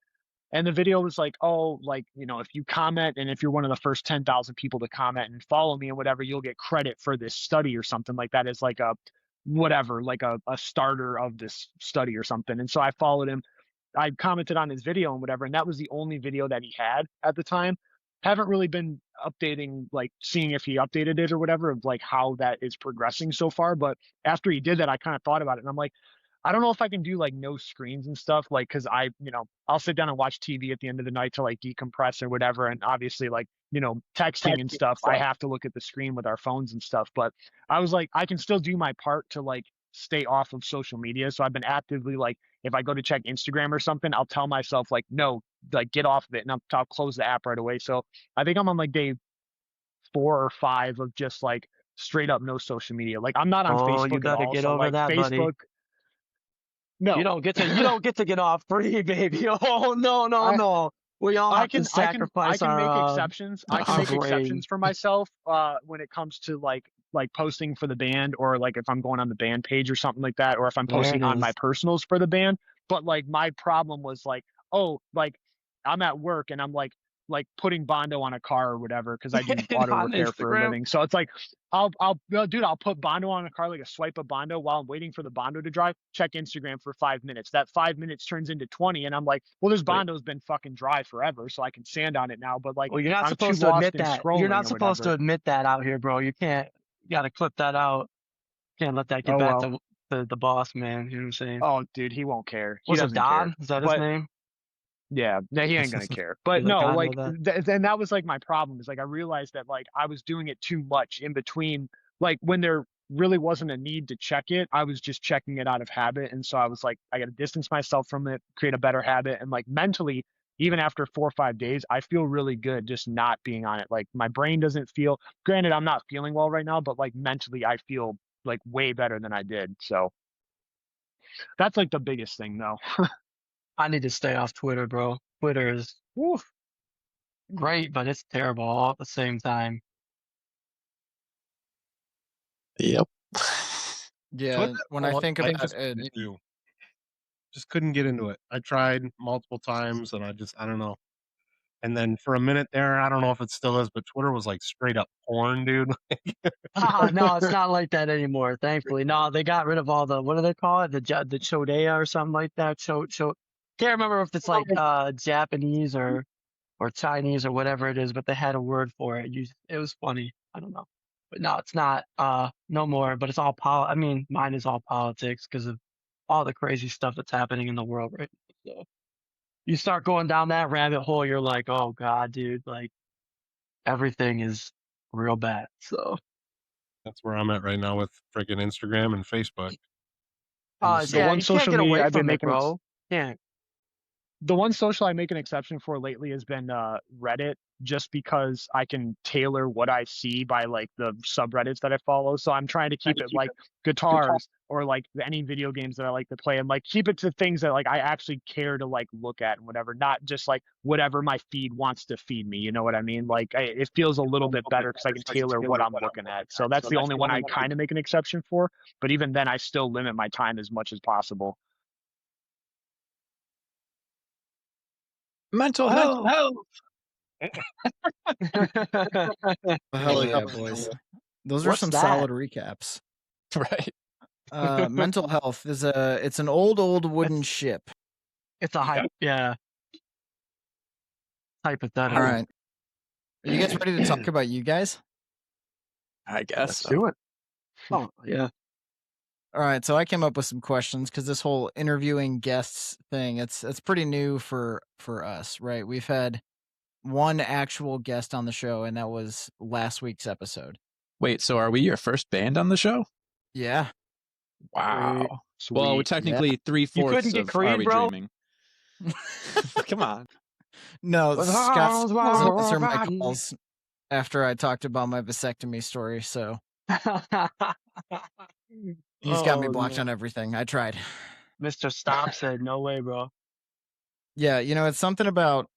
[SPEAKER 6] And the video was like, oh, like, you know, if you comment and if you're one of the first 10,000 people to comment and follow me and whatever, you'll get credit for this study or something like that, as like a whatever, like a starter of this study or something. And so I followed him. I commented on his video and whatever, and that was the only video that he had at the time. Haven't really been updating, like seeing if he updated it or whatever, of like how that is progressing so far. But after he did that, I kind of thought about it, and I'm like, I don't know if I can do like no screens and stuff, like, cause I'll sit down and watch TV at the end of the night to like decompress or whatever. And obviously, like, texting and stuff, I have to look at the screen with our phones and stuff. But I was like, I can still do my part to like stay off of social media. So I've been actively, like, if I go to check Instagram or something, I'll tell myself like, no, like get off of it, and I'll close the app right away. So I think I'm on like day 4 or 5 of just like straight up no social media. Like I'm not on Facebook
[SPEAKER 4] you gotta
[SPEAKER 6] at all.
[SPEAKER 4] get
[SPEAKER 6] So
[SPEAKER 4] over
[SPEAKER 6] like
[SPEAKER 4] that, buddy.
[SPEAKER 6] Facebook. No,
[SPEAKER 4] You don't get to get off free, baby. Oh no. We all have to sacrifice
[SPEAKER 6] I can
[SPEAKER 4] our
[SPEAKER 6] make exceptions. I can make exceptions for myself when it comes to like posting for the band, or like if I'm going on the band page or something like that, or if I'm
[SPEAKER 4] There
[SPEAKER 6] posting
[SPEAKER 4] it
[SPEAKER 6] on my
[SPEAKER 4] is.
[SPEAKER 6] personals for the band. But like my problem was like, oh, like I'm at work and I'm like putting Bondo on a car or whatever, because I do auto
[SPEAKER 4] On
[SPEAKER 6] repair for a
[SPEAKER 4] Instagram?
[SPEAKER 6] living. So it's like I'll put Bondo on a car, like a swipe of Bondo, while I'm waiting for the Bondo to drive, check Instagram for 5 minutes. That 5 minutes turns into 20, and I'm like, well, this Bondo's been fucking dry forever, so I can sand on it now. But like,
[SPEAKER 4] Well, you're not
[SPEAKER 6] I'm
[SPEAKER 4] supposed
[SPEAKER 6] too
[SPEAKER 4] to
[SPEAKER 6] lost
[SPEAKER 4] admit
[SPEAKER 6] in
[SPEAKER 4] that.
[SPEAKER 6] scrolling
[SPEAKER 4] You're not
[SPEAKER 6] or
[SPEAKER 4] supposed to
[SPEAKER 6] whatever.
[SPEAKER 4] admit that out here, bro. You can't. You gotta clip that out. Can't let that get
[SPEAKER 6] Oh,
[SPEAKER 4] back
[SPEAKER 6] well.
[SPEAKER 4] to the boss, man. You know what I'm saying?
[SPEAKER 6] Oh, dude, he won't care. He
[SPEAKER 4] What's it,
[SPEAKER 6] doesn't care.
[SPEAKER 4] Don? Is that his
[SPEAKER 6] But
[SPEAKER 4] name?
[SPEAKER 6] yeah, no, he ain't gonna care. But
[SPEAKER 4] He's like,
[SPEAKER 6] no,
[SPEAKER 4] I know
[SPEAKER 6] like
[SPEAKER 4] that.
[SPEAKER 6] then that was like my problem, is like I realized that like I was doing it too much in between, like when there really wasn't a need to check it, I was just checking it out of habit. And so I was like, I gotta distance myself from it, create a better habit. And like mentally, even after 4 or 5 days, I feel really good just not being on it. Like my brain doesn't feel, granted, I'm not feeling well right now, but like mentally I feel like way better than I did. So that's like the biggest thing though.
[SPEAKER 4] I need to stay off Twitter, bro. Twitter is great, but it's terrible all at the same time.
[SPEAKER 3] Yep.
[SPEAKER 2] Yeah,
[SPEAKER 5] Twitter,
[SPEAKER 2] when I think about
[SPEAKER 5] just
[SPEAKER 2] it,
[SPEAKER 5] just couldn't get into it. I tried multiple times, and I don't know. And then for a minute there, I don't know if it still is, but Twitter was like straight up porn, dude.
[SPEAKER 4] No, it's not like that anymore. Thankfully, no, they got rid of all the, what do they call it? The Chodea or something like that. Can't remember if it's like Japanese or Chinese or whatever it is, but they had a word for it. It was funny. I don't know, but no, it's not. No more. But it's all I mean, mine is all politics because of all the crazy stuff that's happening in the world right now. So you start going down that rabbit hole, you're like, oh god, dude, like everything is real bad. So.
[SPEAKER 5] That's where I'm at right now with freaking Instagram and Facebook.
[SPEAKER 6] The
[SPEAKER 4] Yeah,
[SPEAKER 6] one
[SPEAKER 4] you
[SPEAKER 6] social
[SPEAKER 4] can't get
[SPEAKER 6] media
[SPEAKER 4] away
[SPEAKER 6] I've been
[SPEAKER 4] from it,
[SPEAKER 6] making
[SPEAKER 4] bro. Yeah.
[SPEAKER 6] the one social I make an exception for lately has been Reddit, just because I can tailor what I see by like the subreddits that I follow. So I'm trying to keep it like guitars or like any video games that I like to play, and like keep it to things that like I actually care to like look at and whatever, not just like whatever my feed wants to feed me. You know what I mean? Like it feels a little bit better because I can tailor what I'm looking at. So that's the only one I kind of make an exception for. But even then, I still limit my time as much as possible.
[SPEAKER 3] Mental health.
[SPEAKER 2] hell yeah, boys. Those are
[SPEAKER 4] What's
[SPEAKER 2] some
[SPEAKER 4] that?
[SPEAKER 2] solid recaps.
[SPEAKER 3] Right.
[SPEAKER 2] Mental health is it's an old wooden ship.
[SPEAKER 4] It's a hypothetical.
[SPEAKER 2] All right. Are you guys ready to talk about you guys?
[SPEAKER 3] I guess
[SPEAKER 4] Let's
[SPEAKER 3] so.
[SPEAKER 4] do it. Oh, yeah.
[SPEAKER 2] All right, so I came up with some questions because this whole interviewing guests thing, it's pretty new for us, right? We've had one actual guest on the show, and that was last week's episode.
[SPEAKER 3] Wait, so are we your first band on the show?
[SPEAKER 2] Yeah.
[SPEAKER 3] Wow.
[SPEAKER 6] Sweet.
[SPEAKER 3] Well, we're technically 3/4
[SPEAKER 4] couldn't get
[SPEAKER 3] of
[SPEAKER 4] Creed,
[SPEAKER 3] Are We
[SPEAKER 4] bro?
[SPEAKER 3] Dreaming? Come on.
[SPEAKER 2] No,
[SPEAKER 4] With
[SPEAKER 2] Scott's
[SPEAKER 4] arms wide
[SPEAKER 2] answer my
[SPEAKER 4] open.
[SPEAKER 2] calls after I talked about my vasectomy story, so he's got me blocked on everything. I tried.
[SPEAKER 4] Mr. Stop said, no way, bro.
[SPEAKER 2] Yeah, it's something about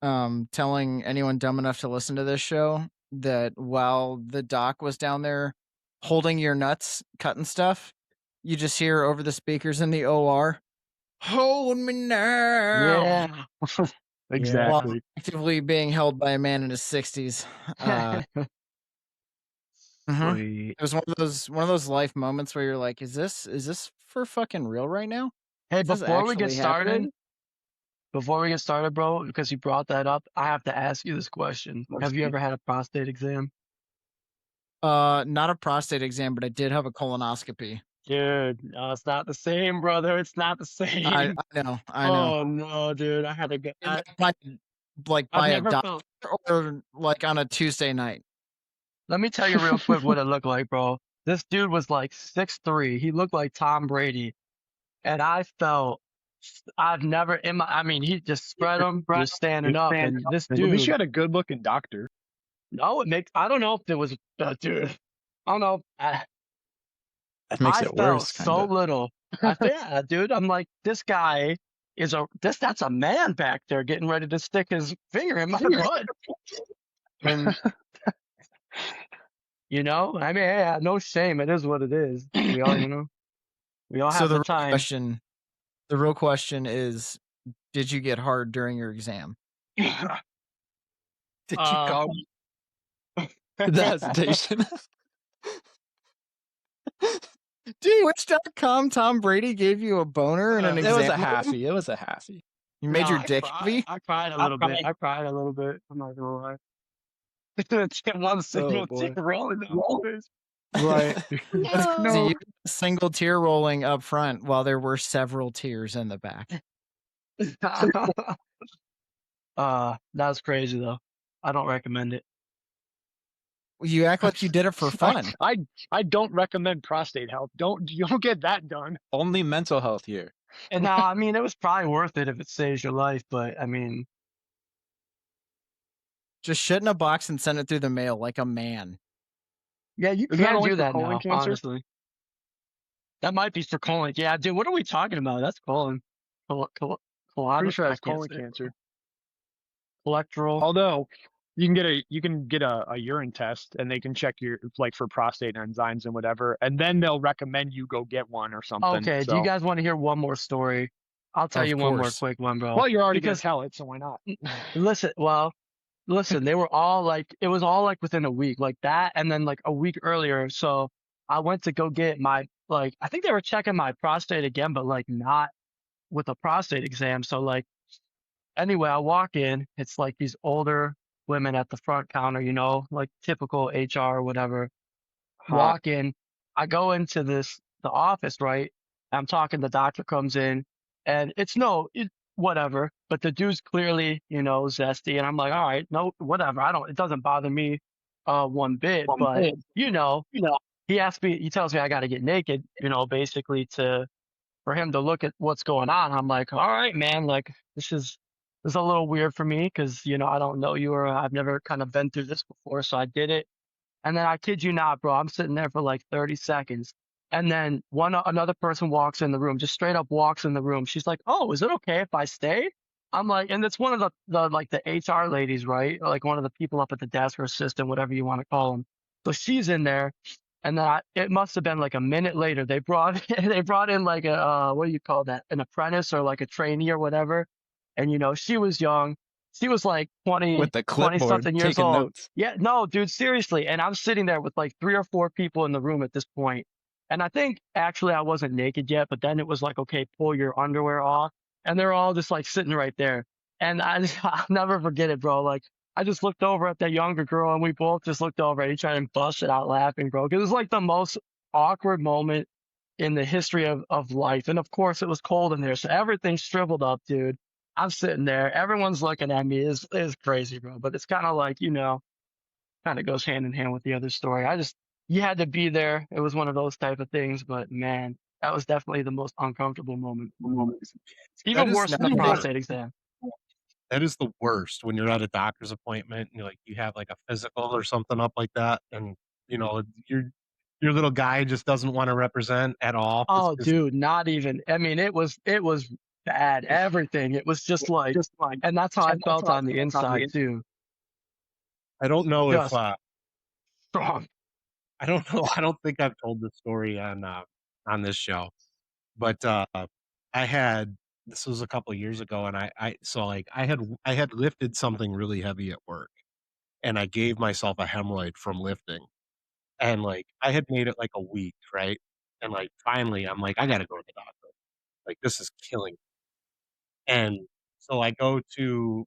[SPEAKER 2] telling anyone dumb enough to listen to this show that while the doc was down there holding your nuts, cutting stuff, you just hear over the speakers in the OR, "Hold me now."
[SPEAKER 4] Yeah.
[SPEAKER 6] Exactly.
[SPEAKER 2] Actively being held by a man in his 60s.
[SPEAKER 4] Sweet.
[SPEAKER 2] It was one of those life moments where you're like, is this for fucking real right now?
[SPEAKER 4] Hey,
[SPEAKER 2] Is this
[SPEAKER 4] before we get
[SPEAKER 2] actually
[SPEAKER 4] started,
[SPEAKER 2] happening?
[SPEAKER 4] bro, because you brought that up, I have to ask you this question. Have you ever had a prostate exam?
[SPEAKER 2] Not a prostate exam, but I did have a colonoscopy.
[SPEAKER 4] Dude, no, it's not the same, brother. It's not the same.
[SPEAKER 2] I know.
[SPEAKER 4] Oh no, dude. I had to get.
[SPEAKER 2] By
[SPEAKER 4] I've
[SPEAKER 2] a
[SPEAKER 4] never
[SPEAKER 2] doctor
[SPEAKER 4] felt.
[SPEAKER 2] or like on a Tuesday night.
[SPEAKER 4] Let me tell you real quick what it looked like, bro. This dude was like 6'3". He looked like Tom Brady, and I felt. I've never in my. I mean, he just spread them, just standing up, and this
[SPEAKER 6] At least
[SPEAKER 4] dude.
[SPEAKER 6] you had a good looking doctor.
[SPEAKER 4] No, it makes. I don't know if it was. Dude, I don't know.
[SPEAKER 3] That makes
[SPEAKER 4] I
[SPEAKER 3] it
[SPEAKER 4] felt
[SPEAKER 3] worse.
[SPEAKER 4] so little. Yeah, dude. I'm like, this guy is that's a man back there getting ready to stick his finger in my butt. And you know, I mean, yeah, no shame. It is what it is. We all, we all
[SPEAKER 2] So
[SPEAKER 4] have
[SPEAKER 2] the
[SPEAKER 4] the time.
[SPEAKER 2] real question is, did you get hard during your exam?
[SPEAKER 3] Did you call the hesitation?
[SPEAKER 2] Twitch.com, Tom Brady gave you a boner in an exam.
[SPEAKER 3] It was a halfie. It was a halfie.
[SPEAKER 2] You made your dick heavy?
[SPEAKER 4] I cried a little bit. I cried a little bit. I'm not gonna lie. One single tear rolling down my face.
[SPEAKER 6] Right.
[SPEAKER 2] So you single tear rolling up front while there were several tears in the back.
[SPEAKER 4] That's crazy though. I don't recommend it.
[SPEAKER 2] You act like you did it for fun.
[SPEAKER 6] I don't recommend prostate health. You don't get that done.
[SPEAKER 3] Only mental health here.
[SPEAKER 4] And now, I mean, it was probably worth it if it saves your life, but I mean,
[SPEAKER 2] just shit in a box and send it through the mail like a man.
[SPEAKER 4] Yeah, you can't do that now, honestly. That might be for colon. Yeah, dude, what are we talking about? That's colon.
[SPEAKER 6] Pretty sure that's colon cancer.
[SPEAKER 4] Cholesterol.
[SPEAKER 6] Although you can get a urine test and they can check your for prostate enzymes and whatever, and then they'll recommend you go get one or something.
[SPEAKER 4] Okay, do you guys want to hear one more story? I'll tell you one more quick one, bro.
[SPEAKER 6] Well, you're already gonna tell it, so why not?
[SPEAKER 4] Listen, they were all like, it was all like within a week, like that, and then like a week earlier. So I went to go get my I think they were checking my prostate again, but like not with a prostate exam. So like, anyway, I walk in, it's like these older women at the front counter, like typical HR or whatever. Walk in, I go into the office, right? I'm talking, the doctor comes in, and it's whatever, but the dude's clearly, zesty, and I'm like, all right, no, whatever. It doesn't bother me one bit, but he tells me I got to get naked, basically for him to look at what's going on. I'm like, all right, man, like this is a little weird for me because, I don't know you, or I've never kind of been through this before. So I did it. And then I kid you not, bro, I'm sitting there for like 30 seconds. And then another person walks in the room, just straight up walks in the room. She's like, oh, is it okay if I stay? I'm like, and it's one of the HR ladies, right? Like one of the people up at the desk or assistant, whatever you want to call them. So she's in there. And then it must have been like a minute later. They brought in like a, what do you call that? An apprentice or like a trainee or whatever. And, she was young. She was like 20,
[SPEAKER 3] with the clipboard,
[SPEAKER 4] 20-something years
[SPEAKER 3] taking
[SPEAKER 4] old.
[SPEAKER 3] Notes.
[SPEAKER 4] Yeah, no, dude, seriously. And I'm sitting there with like 3 or 4 people in the room at this point. And I think actually I wasn't naked yet, but then it was like, okay, pull your underwear off. And they're all just like sitting right there. And I'll never forget it, bro. Like, I just looked over at that younger girl, and we both just looked over at each other and busted out laughing, bro. It was like the most awkward moment in the history of life. And of course, it was cold in there, so everything shriveled up, dude. I'm sitting there. Everyone's looking at me. It's crazy, bro. But it's kind of like, kind of goes hand in hand with the other story. You had to be there. It was one of those type of things. But man, that was definitely the most uncomfortable moment. Even worse than the prostate exam.
[SPEAKER 5] That is the worst when you're at a doctor's appointment and you have like a physical or something up like that, and your little guy just doesn't want to represent at all.
[SPEAKER 4] Oh, dude, not even. I mean, it was bad. Everything. It was just like, and that's how I felt on the inside too.
[SPEAKER 5] I don't know if
[SPEAKER 4] strong.
[SPEAKER 5] I don't know. I don't think I've told this story on this show, but I had this was a couple of years ago, and I had lifted something really heavy at work, and I gave myself a hemorrhoid from lifting, and like I had made it like a week, right? And like finally, I'm like, I gotta go to the doctor. Like this is killing me. And so I go to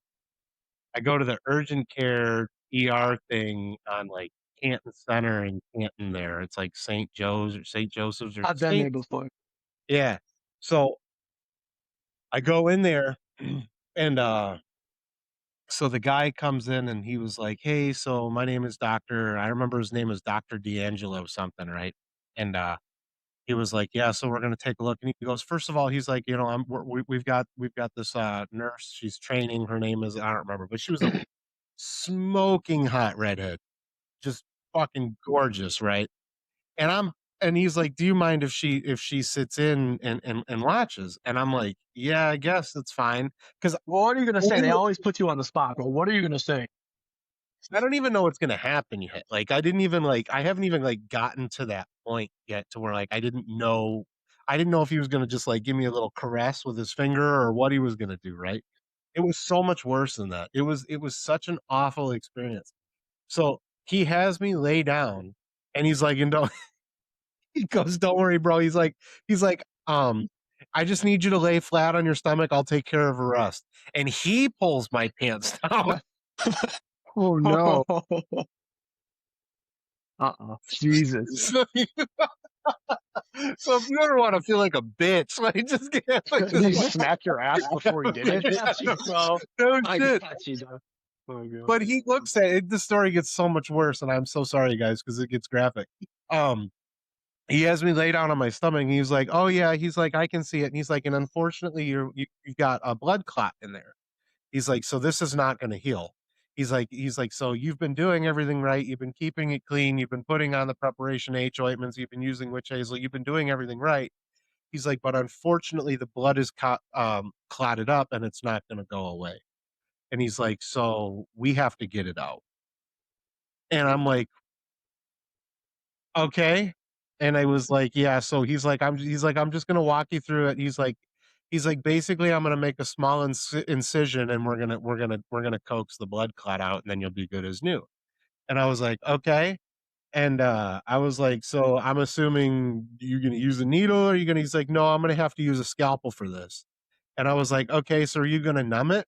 [SPEAKER 5] the urgent care ER thing on like Canton Center in Canton there. It's like St. Joe's or St. Joseph's or
[SPEAKER 4] I've been there before.
[SPEAKER 5] yeah. So I go in there and so the guy comes in and he was like, "Hey, so my name is Doctor," I remember his name is Dr. D'Angelo something, right? And he was like, "Yeah, so we're gonna take a look." And he goes, "First of all," he's like, "You know, we've got this nurse. She's training. Her name is I don't remember, but she was a smoking hot redhead, just fucking gorgeous, right?" And and he's like, "Do you mind if she sits in and watches?" And I'm like, "Yeah, I guess that's fine." Because
[SPEAKER 4] Well, what are you gonna say? They always put you on the spot, bro. What are you gonna say?
[SPEAKER 5] I don't even know what's gonna happen yet. Like, I haven't even like gotten to that point yet to where like I didn't know if he was gonna just like give me a little caress with his finger or what he was gonna do, right? It was so much worse than that. It was such an awful experience. So he has me lay down and he's like, and don't he goes, "Don't worry, bro." He's like, I just need you to lay flat on your stomach. I'll take care of the rest. And he pulls my pants down.
[SPEAKER 6] Oh no.
[SPEAKER 4] Jesus.
[SPEAKER 5] So if you ever want to feel like a bitch, like just get like
[SPEAKER 6] Did he
[SPEAKER 5] this.
[SPEAKER 6] smack your ass before he did it?
[SPEAKER 5] No shit. But he looks at it. The story gets so much worse, and I'm so sorry, guys, because it gets graphic. He has me lay down on my stomach, and he's like, "Oh yeah," he's like, "I can see it," and he's like, "And unfortunately, you got a blood clot in there." He's like, "So this is not going to heal." He's like, "So you've been doing everything right. You've been keeping it clean. You've been putting on the preparation H ointments. You've been using witch hazel. You've been doing everything right." He's like, "But unfortunately, the blood is clotted up, and it's not going to go away." And he's like, "So we have to get it out." And I'm like, "Okay." And I was like, "Yeah." So he's like, "I'm just gonna walk you through it." He's like, "Basically, I'm gonna make a small incision, and we're gonna coax the blood clot out, and then you'll be good as new." And I was like, "Okay." And I was like, "So I'm assuming you're gonna use a needle, or you gonna?" He's like, "No, I'm gonna have to use a scalpel for this." And I was like, "Okay, so are you gonna numb it?"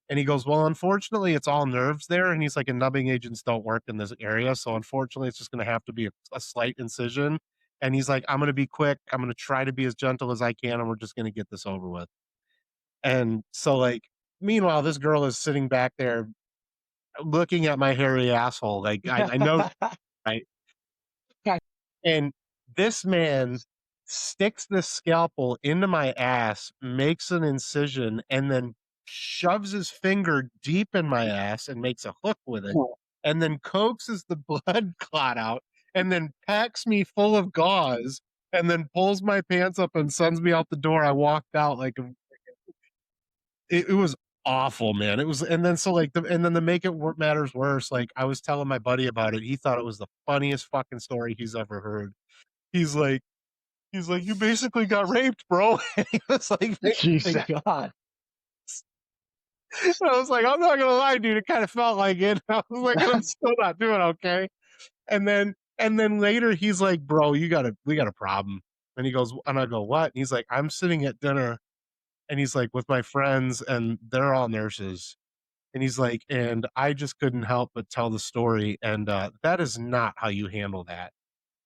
[SPEAKER 5] And he goes, "Well, unfortunately, it's all nerves there." And he's like, "And numbing agents don't work in this area. So unfortunately, it's just going to have to be a slight incision." And he's like, "I'm going to be quick. I'm going to try to be as gentle as I can. And we're just going to get this over with." And so, like, meanwhile, this girl is sitting back there looking at my hairy asshole. Like, I know, right? And this man sticks this scalpel into my ass, makes an incision, and then shoves his finger deep in my ass and makes a hook with it, and then coaxes the blood clot out, and then packs me full of gauze, and then pulls my pants up and sends me out the door. I walked out like it was awful, man. It was, and then so like, and then to make it matters worse, like I was telling my buddy about it. He thought it was the funniest fucking story he's ever heard. He's like, "You basically got raped, bro." And he was like,
[SPEAKER 6] Jesus.
[SPEAKER 4] God.
[SPEAKER 5] I was like, "I'm not gonna lie, dude. It kind of felt like it." I was like, "I'm still not doing okay." And then later he's like, "Bro, we got a problem." And he goes, and I go, "What?" And he's like, "I'm sitting at dinner, and he's like with my friends, and they're all nurses." And he's like, "And I just couldn't help but tell the story, and that is not how you handle that."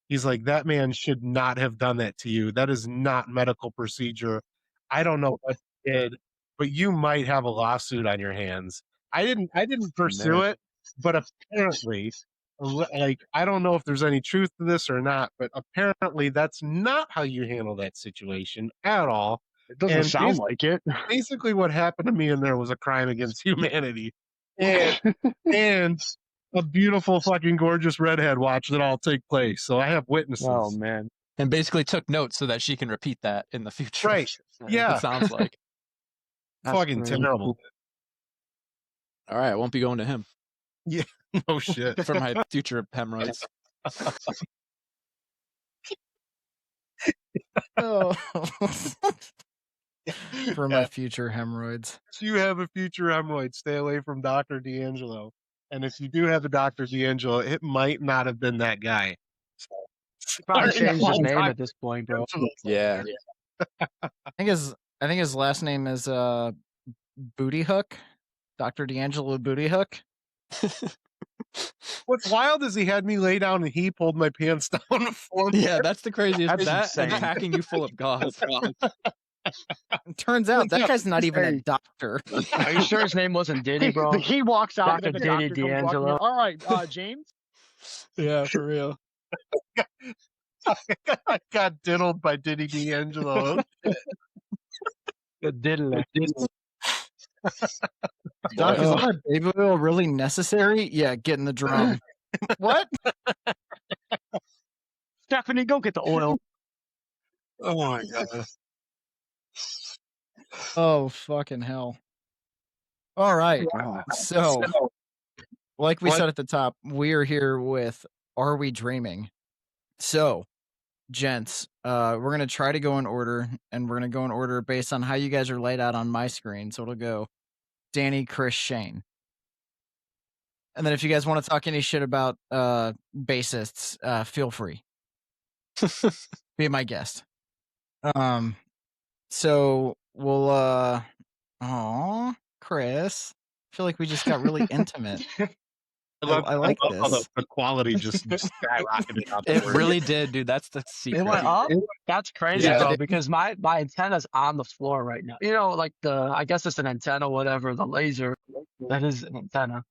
[SPEAKER 5] He's like, "That man should not have done that to you. That is not medical procedure. I don't know what he did, but you might have a lawsuit on your hands." I didn't pursue it, but apparently, like, I don't know if there's any truth to this or not, but apparently that's not how you handle that situation at all.
[SPEAKER 6] It doesn't
[SPEAKER 5] And
[SPEAKER 6] sound like it.
[SPEAKER 5] basically what happened to me in there was a crime against humanity. And a beautiful fucking gorgeous redhead watched it all take place. So I have witnesses.
[SPEAKER 6] Oh man.
[SPEAKER 3] And basically took notes so that she can repeat that in the future.
[SPEAKER 5] Right. Yeah.
[SPEAKER 3] It sounds like.
[SPEAKER 5] Fucking terrible.
[SPEAKER 3] All right, I won't be going to him
[SPEAKER 5] No shit.
[SPEAKER 3] for my future hemorrhoids.
[SPEAKER 2] Oh. For my future hemorrhoids.
[SPEAKER 5] If you have a future hemorrhoid, stay away from Dr. D'Angelo. And if you do have a Dr. D'Angelo, it might not have been that guy.
[SPEAKER 4] Probably changed his name at this point, bro.
[SPEAKER 3] Yeah.
[SPEAKER 2] I think his last name is Booty Hook. Dr. D'Angelo Booty Hook.
[SPEAKER 5] What's wild is he had me lay down and he pulled my pants down for me.
[SPEAKER 3] Yeah, that's the craziest.
[SPEAKER 4] That's
[SPEAKER 3] That and
[SPEAKER 4] insane.
[SPEAKER 3] packing you full of gauze.
[SPEAKER 2] It turns out that guy's not even a
[SPEAKER 4] Hey.
[SPEAKER 2] doctor.
[SPEAKER 4] Are you sure his name wasn't Diddy, bro?
[SPEAKER 6] He walks out.
[SPEAKER 4] Dr.
[SPEAKER 6] and the
[SPEAKER 4] Diddy
[SPEAKER 6] doctor comes walking in.
[SPEAKER 4] D'Angelo.
[SPEAKER 6] All right, James.
[SPEAKER 3] Yeah, for real.
[SPEAKER 5] I got diddled by Diddy D'Angelo.
[SPEAKER 4] The diddler.
[SPEAKER 2] Doc, is that baby oil really necessary? Yeah, get in the drum. What?
[SPEAKER 4] Stephanie, go get the oil.
[SPEAKER 5] Oh my god.
[SPEAKER 2] Oh, fucking hell. All right. So, like we said at the top, we are here with Are We Dreaming? So, gents, we're going to try to go in order, and we're going to go in order based on how you guys are laid out on my screen. So, it'll go Danny, Chris, Shane. And then if you guys want to talk any shit about bassists, feel free. Be my guest. So we'll Chris. I feel like we just got really intimate. I like
[SPEAKER 5] love how
[SPEAKER 2] this.
[SPEAKER 5] the quality just skyrocketed up.
[SPEAKER 3] It really did, dude. That's the secret.
[SPEAKER 4] It went up? That's crazy,
[SPEAKER 3] Yeah.
[SPEAKER 4] bro, because my antenna's on the floor right now. You know, like I guess it's an antenna, whatever, the laser. That is an antenna.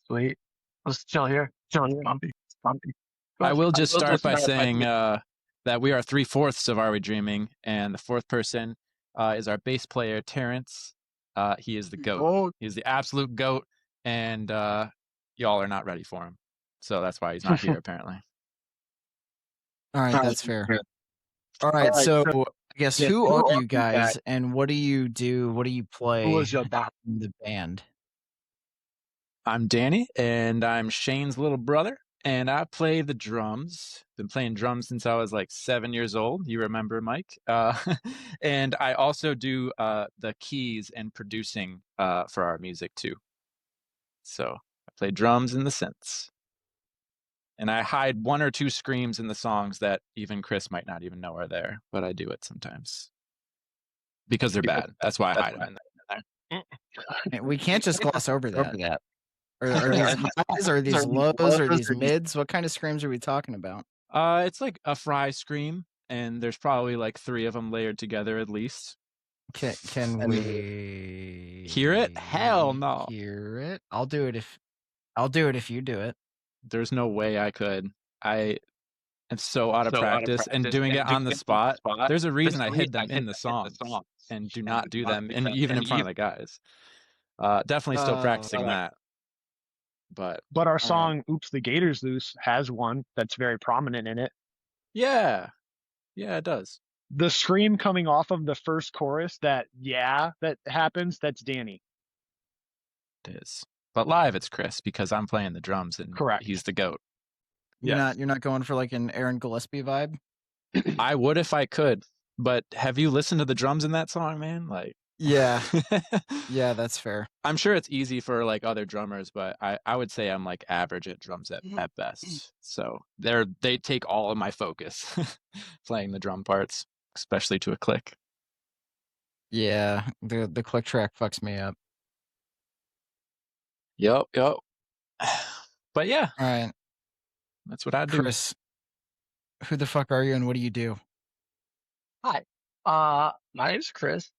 [SPEAKER 4] Sweet. Let's chill here. Chill here. Bumpy.
[SPEAKER 3] I will just start by saying that we are 3/4 of Are We Dreaming, and the fourth person is our bass player, Terrence. He is the GOAT.
[SPEAKER 4] Oh,
[SPEAKER 3] He's the absolute GOAT, and y'all are not ready for him. So that's why he's not here, apparently.
[SPEAKER 2] All right, that's fair. All right, so I guess who are you guys, and what do you do? What do you play
[SPEAKER 4] who was your back?
[SPEAKER 2] in the band?
[SPEAKER 3] I'm Danny, and I'm Shane's little brother, and I play the drums. Been playing drums since I was like 7 years old. You remember, Mike? And I also do the keys and producing for our music too. So I play drums and the synths. And I hide one or two screams in the songs that even Chris might not even know are there, but I do it sometimes because they're bad. That's why I hide them in there.
[SPEAKER 2] We can't just gloss over that. Are these highs, are these lows, are these mids? What kind of screams are we talking about?
[SPEAKER 3] It's like a fry scream, and there's probably like 3 of them layered together at least.
[SPEAKER 2] Can we
[SPEAKER 3] Hear it? Hell no.
[SPEAKER 2] Hear it? I'll do it if you do it.
[SPEAKER 3] There's no way I could. I am so out of practice, and doing it on the spot. There's a reason I hid them in the songs and do not do them, and even in front of the guys. Definitely still practicing that. But
[SPEAKER 6] our song "Oops, the Gator's Loose" has one that's very prominent in it.
[SPEAKER 3] yeah, it does.
[SPEAKER 6] The scream coming off of the first chorus, that happens. That's Danny.
[SPEAKER 3] It is. But live, it's Chris because I'm playing the drums and
[SPEAKER 6] Correct.
[SPEAKER 3] he's the GOAT.
[SPEAKER 2] You're not going for like an Aaron Gillespie vibe?
[SPEAKER 3] I would if I could, but have you listened to the drums in that song, man? Like,
[SPEAKER 2] yeah, yeah, that's fair.
[SPEAKER 3] I'm sure it's easy for like other drummers, but I would say I'm like average at drums at best. So they take all of my focus playing the drum parts, especially to a click.
[SPEAKER 2] Yeah, the click track fucks me up.
[SPEAKER 3] Yep. But yeah,
[SPEAKER 2] all right,
[SPEAKER 3] that's what I do.
[SPEAKER 2] Chris, who the fuck are you and what do you do?
[SPEAKER 4] Hi. My name's Chris,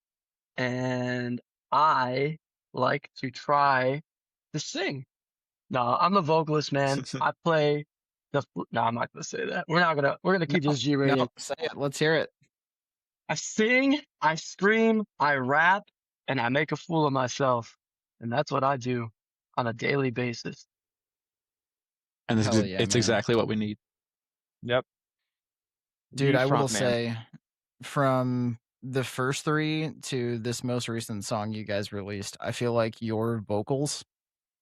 [SPEAKER 4] and I like to try to sing. No, I'm the vocalist, man. I play the. No, I'm not gonna say that. We're gonna keep this G-rated.
[SPEAKER 2] No, say it. Let's hear it.
[SPEAKER 4] I sing, I scream, I rap, and I make a fool of myself, and that's what I do on a daily basis.
[SPEAKER 3] And
[SPEAKER 2] Hell yeah,
[SPEAKER 3] it's
[SPEAKER 2] man.
[SPEAKER 3] exactly what we need.
[SPEAKER 6] Yep.
[SPEAKER 2] Dude,
[SPEAKER 6] New
[SPEAKER 2] I will
[SPEAKER 6] front man.
[SPEAKER 2] say, from the first 3 to this most recent song you guys released, I feel like your vocals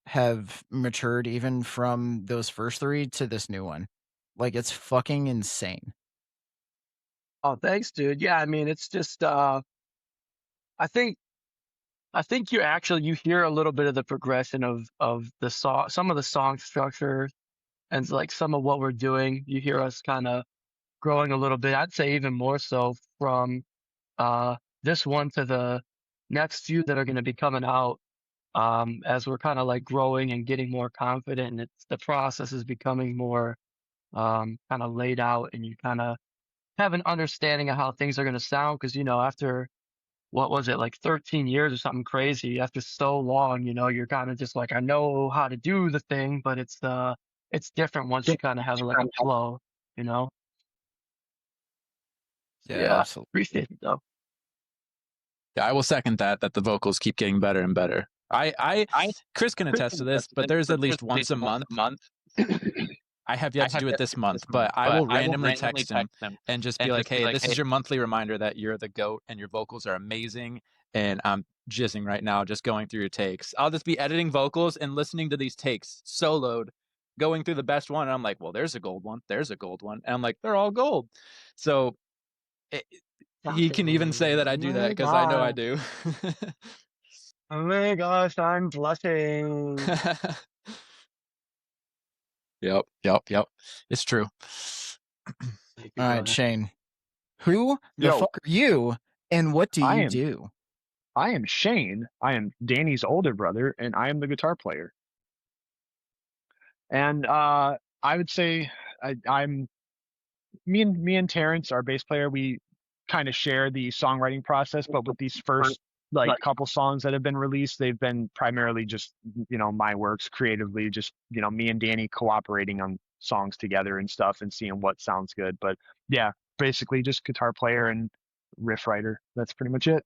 [SPEAKER 2] have matured even from those first 3 to this new one. Like, it's fucking insane.
[SPEAKER 4] Oh, thanks, dude. Yeah, I mean, it's just I think you hear a little bit of the progression of the song, some of the song structure, and like some of what we're doing. You hear us kind of growing a little bit. I'd say even more so from this one to the next few that are going to be coming out. As we're kind of like growing and getting more confident, and the process is becoming more kind of laid out, and you kind of have an understanding of how things are going to sound. Because after what was it, like 13 years or something crazy, after so long, you're kind of just like, I know how to do the thing, but it's different once you kind of have like a flow, you know.
[SPEAKER 2] Yeah, absolutely.
[SPEAKER 4] Appreciate it though.
[SPEAKER 3] Yeah, I will second that the vocals keep getting better and better. Chris can attest to this, but there's at least once a month. I have yet to do it this month, but I will randomly text him and just be like, hey, this is your monthly reminder that you're the GOAT and your vocals are amazing. And I'm jizzing right now just going through your takes. I'll just be editing vocals and listening to these takes soloed, going through the best one. And I'm like, well, there's a gold one. There's a gold one. And I'm like, they're all gold. So he can even say that I do that because I know I do.
[SPEAKER 4] Oh my gosh, I'm blushing.
[SPEAKER 3] Yep. It's true.
[SPEAKER 2] All right, Shane. Who the fuck are you, and what do you do?
[SPEAKER 6] I am Shane. I am Danny's older brother, and I am the guitar player. And I would say I'm me and Terrence, our bass player, we kind of share the songwriting process, but with these first couple songs that have been released, they've been primarily just my works creatively, just me and Danny cooperating on songs together and stuff and seeing what sounds good. But yeah, basically just guitar player and riff writer. That's pretty much it.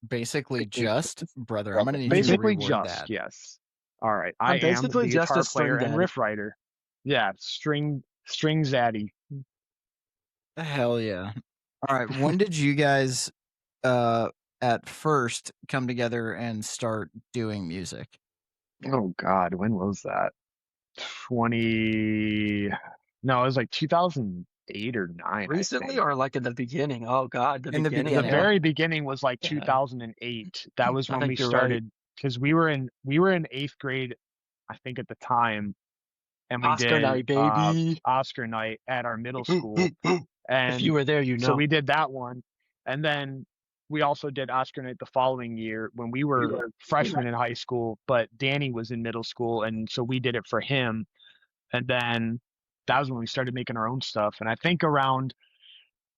[SPEAKER 2] Basically just, brother, I'm gonna need
[SPEAKER 6] basically
[SPEAKER 2] you to
[SPEAKER 6] just
[SPEAKER 2] that.
[SPEAKER 6] Yes. All right,
[SPEAKER 4] I'm basically
[SPEAKER 6] am the
[SPEAKER 4] just
[SPEAKER 6] guitar
[SPEAKER 4] a string
[SPEAKER 6] player and
[SPEAKER 4] daddy.
[SPEAKER 6] riff writer. Yeah, string zaddy.
[SPEAKER 2] Hell yeah. All right, when did you guys at first come together and start doing music?
[SPEAKER 6] Oh God, when was that? No, it was like 2008 or 9.
[SPEAKER 4] Recently or like in the beginning? Oh God,
[SPEAKER 2] In the
[SPEAKER 6] The very beginning was like 2008. That was when we started, because we were in 8th grade, I think, at the time, and we
[SPEAKER 4] Oscar
[SPEAKER 6] did
[SPEAKER 4] night, baby.
[SPEAKER 6] Oscar night at our middle school. And
[SPEAKER 4] if you were there,
[SPEAKER 6] so we did that one, and then we also did Oscar night the following year when we were freshmen in high school, but Danny was in middle school, and so we did it for him. And then that was when we started making our own stuff. And I think around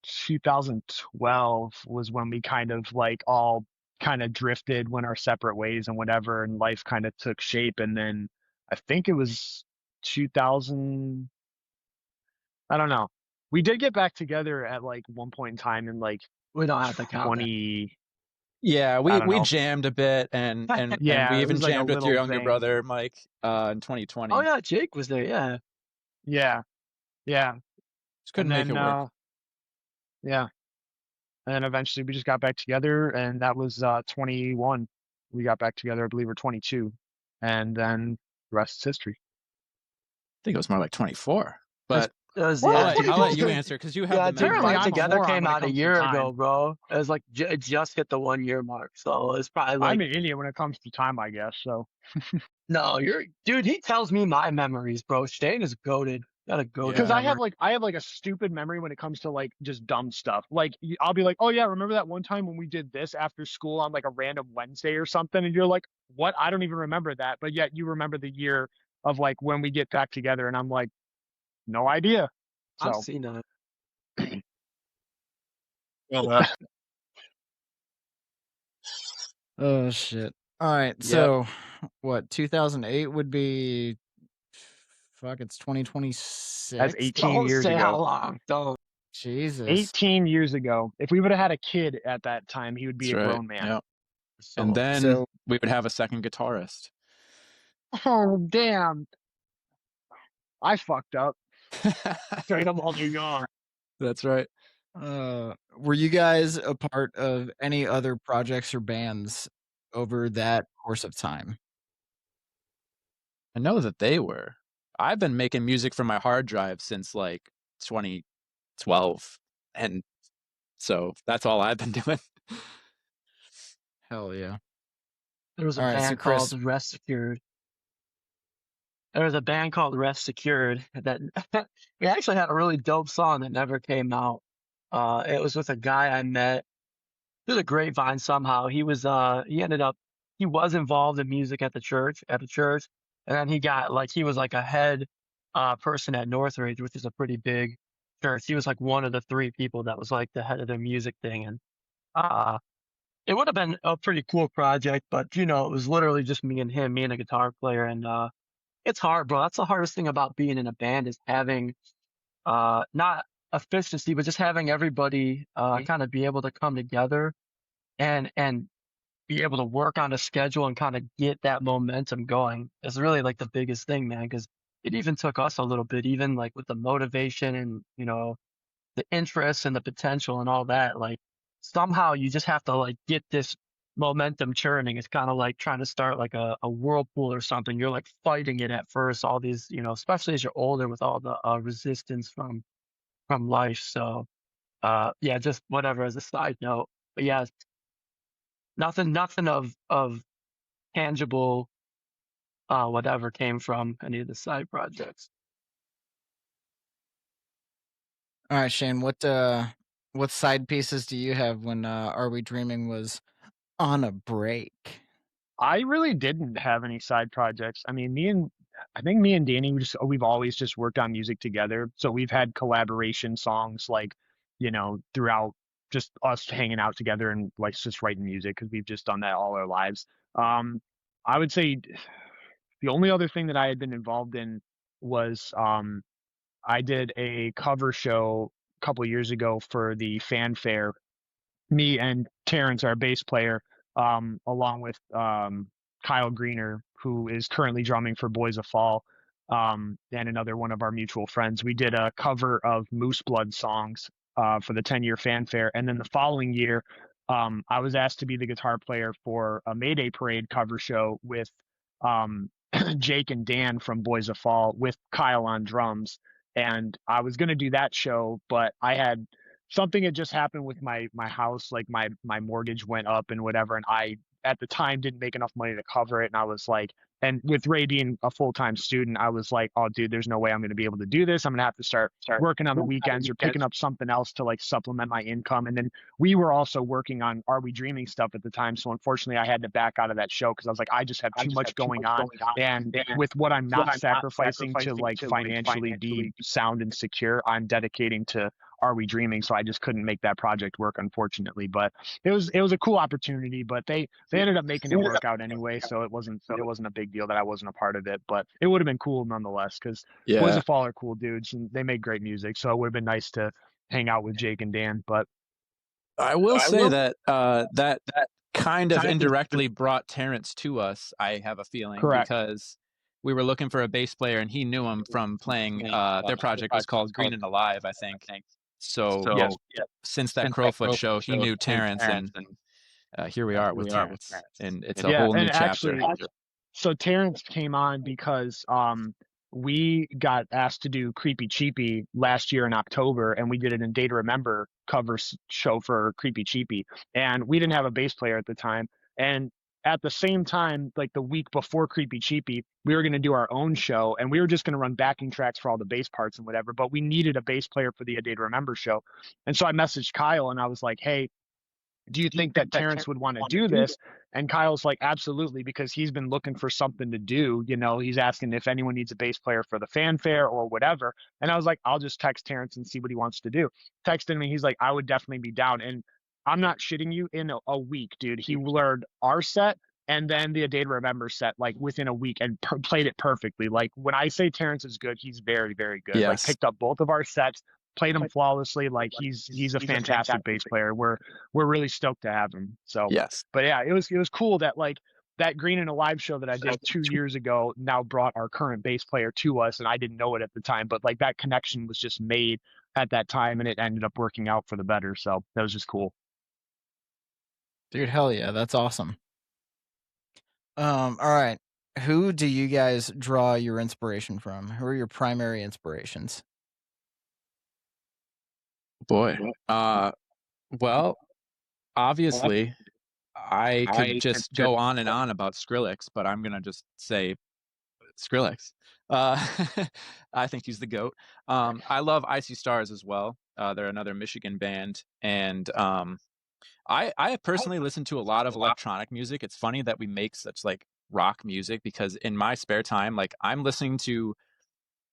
[SPEAKER 6] 2012 was when we kind of like all kind of drifted, went our separate ways and whatever, and life kind of took shape. And then I think it was 2000, I don't know. We did get back together at like one point in time in like
[SPEAKER 4] we don't have to count
[SPEAKER 6] 20.
[SPEAKER 3] Yeah, we jammed a bit, and
[SPEAKER 6] Yeah,
[SPEAKER 3] we
[SPEAKER 6] it
[SPEAKER 3] even
[SPEAKER 6] was like a
[SPEAKER 3] jammed with your
[SPEAKER 6] little
[SPEAKER 3] younger
[SPEAKER 6] thing.
[SPEAKER 3] brother Mike in 2020.
[SPEAKER 4] Oh yeah, Jake was there. Yeah.
[SPEAKER 3] Just couldn't make it work.
[SPEAKER 6] Yeah. And then eventually we just got back together, and that was 21. We got back together, I believe, or 22. And then the rest is history.
[SPEAKER 3] I think it was more like 24. But
[SPEAKER 4] I'll
[SPEAKER 3] let you answer because you have the memory.
[SPEAKER 4] Apparently Together came out a year ago, bro. It was like it just hit the 1 year mark, so it's probably like.
[SPEAKER 6] I'm an idiot when it comes to time, I guess. So.
[SPEAKER 4] No, dude. He tells me my memories, bro. Shane is goated. Got a goat.
[SPEAKER 6] Because I have like a stupid memory when it comes to like just dumb stuff. Like I'll be like, oh yeah, remember that one time when we did this after school on like a random Wednesday or something, and you're like, what? I don't even remember that, but yet you remember the year of like when we get back together, and I'm like, no idea. So.
[SPEAKER 4] I've seen it.
[SPEAKER 2] Oh shit! All right, so what? 2008 would be. Fuck, it's 2026.
[SPEAKER 6] That's 18 years ago.
[SPEAKER 4] How long? Don't.
[SPEAKER 2] Jesus.
[SPEAKER 6] 18 years ago. If we would have had a kid at that time, he would be a grown man.
[SPEAKER 3] Yep. And then we would have a second guitarist.
[SPEAKER 6] Oh damn! I fucked up. Straight up all too young.
[SPEAKER 3] That's right.
[SPEAKER 2] Were you guys a part of any other projects or bands over that course of time?
[SPEAKER 3] I know that they were. I've been making music from my hard drive since like 2012, and so that's all I've been doing.
[SPEAKER 2] Hell yeah.
[SPEAKER 4] There was a
[SPEAKER 2] All right, so
[SPEAKER 4] band
[SPEAKER 2] Chris,
[SPEAKER 4] called Rest Secured. There was a band called Rest Secured that we actually had a really dope song that never came out. It was with a guy I met through the grapevine somehow. He was he was involved in music at the church, and then he was like a head person at Northridge, which is a pretty big church. He was like one of the 3 people that was like the head of their music thing, and uh it would have been a pretty cool project, but it was literally just me and a guitar player, and it's hard, bro. That's the hardest thing about being in a band is having not efficiency, but just having everybody kind of be able to come together and be able to work on a schedule and kind of get that momentum going is really like the biggest thing, man. Because it even took us a little bit, even like with the motivation and the interest and the potential and all that. Like somehow you just have to like get this momentum churning. It's kind of like trying to start like a whirlpool or something. You're like fighting it at first, all these, especially as you're older with all the resistance from life. So yeah, just whatever as a side note. But yeah, nothing of tangible whatever came from any of the side projects.
[SPEAKER 2] all right, Shane, what side pieces do you have when Are We Dreaming was on a break?
[SPEAKER 6] I really didn't have any side projects. I mean, I think me and Danny, we've always just worked on music together. So we've had collaboration songs like, throughout just us hanging out together and like just writing music because we've just done that all our lives. I would say the only other thing that I had been involved in was I did a cover show a couple of years ago for the fanfare. Me and Terrence, our bass player, along with Kyle Greener, who is currently drumming for Boys of Fall, and another one of our mutual friends. We did a cover of Moose Blood songs for the 10-year fanfare. And then the following year, I was asked to be the guitar player for a Mayday Parade cover show with Jake and Dan from Boys of Fall with Kyle on drums. And I was going to do that show, but something had just happened with my house, like my mortgage went up and whatever, and I at the time didn't make enough money to cover it, and I was like, and with Ray being a full-time student, I was like, oh dude, there's no way I'm going to be able to do this. I'm going to have to start working on the weekends or picking up something else to like supplement my income. And then we were also working on Are We Dreaming stuff at the time, so unfortunately I had to back out of that show because I was like, I just have too much going on, and with what I'm not sacrificing to like financially be sound and secure, I'm dedicating to Are We Dreaming, so I just couldn't make that project work, unfortunately. But it was a cool opportunity, but they ended up making it work out anyway, so it wasn't a big deal that I wasn't a part of it, but it would have been cool nonetheless because Boys of Fall are cool dudes and they make great music, so it would have been nice to hang out with Jake and Dan. But
[SPEAKER 3] I will say that that kind of indirectly brought Terrence to us, I have a feeling.
[SPEAKER 6] Correct.
[SPEAKER 3] Because we were looking for a bass player and he knew him from playing their project was called Green and Alive, I think. So since that Crowfoot show, he knew Terrence, and here we are with Terrence, and it's a whole new chapter.
[SPEAKER 6] So Terrence came on because we got asked to do Creepy Cheapy last year in October, and we did it in Day to Remember cover show for Creepy Cheapy, and we didn't have a bass player at the time, and at the same time, like the week before Creepy Cheapy, we were going to do our own show, and we were just going to run backing tracks for all the bass parts and whatever, but we needed a bass player for the A Day to Remember show. And so I messaged Kyle and I was like, hey, do you think that Terrence would want to do this? And Kyle's like, absolutely, because he's been looking for something to do. He's asking if anyone needs a bass player for the fanfare or whatever. And I was like, I'll just text Terrence and see what he wants to do. Texted me, he's like, I would definitely be down. And I'm not shitting you, in a week, dude, he learned our set and then the A Day to Remember set like within a week and played it perfectly. Like when I say Terrence is good, he's very, very good.
[SPEAKER 3] Yes.
[SPEAKER 6] Like picked up both of our sets, played him flawlessly. Like he's a fantastic bass player. We're really stoked to have him. So
[SPEAKER 3] yes,
[SPEAKER 6] but yeah, it was cool that like that Green and Alive show that I did 2 years ago now brought our current bass player to us, and I didn't know it at the time, but like that connection was just made at that time, and it ended up working out for the better. So that was just cool.
[SPEAKER 2] Dude, hell yeah, that's awesome. All right. Who do you guys draw your inspiration from? Who are your primary inspirations?
[SPEAKER 3] Boy. Well, obviously, I could just go on and on about Skrillex, but I'm gonna just say Skrillex. I think he's the GOAT. I love Icy Stars as well. They're another Michigan band, and I personally listen to a lot of electronic music. It's funny that we make such like rock music, because in my spare time, like I'm listening to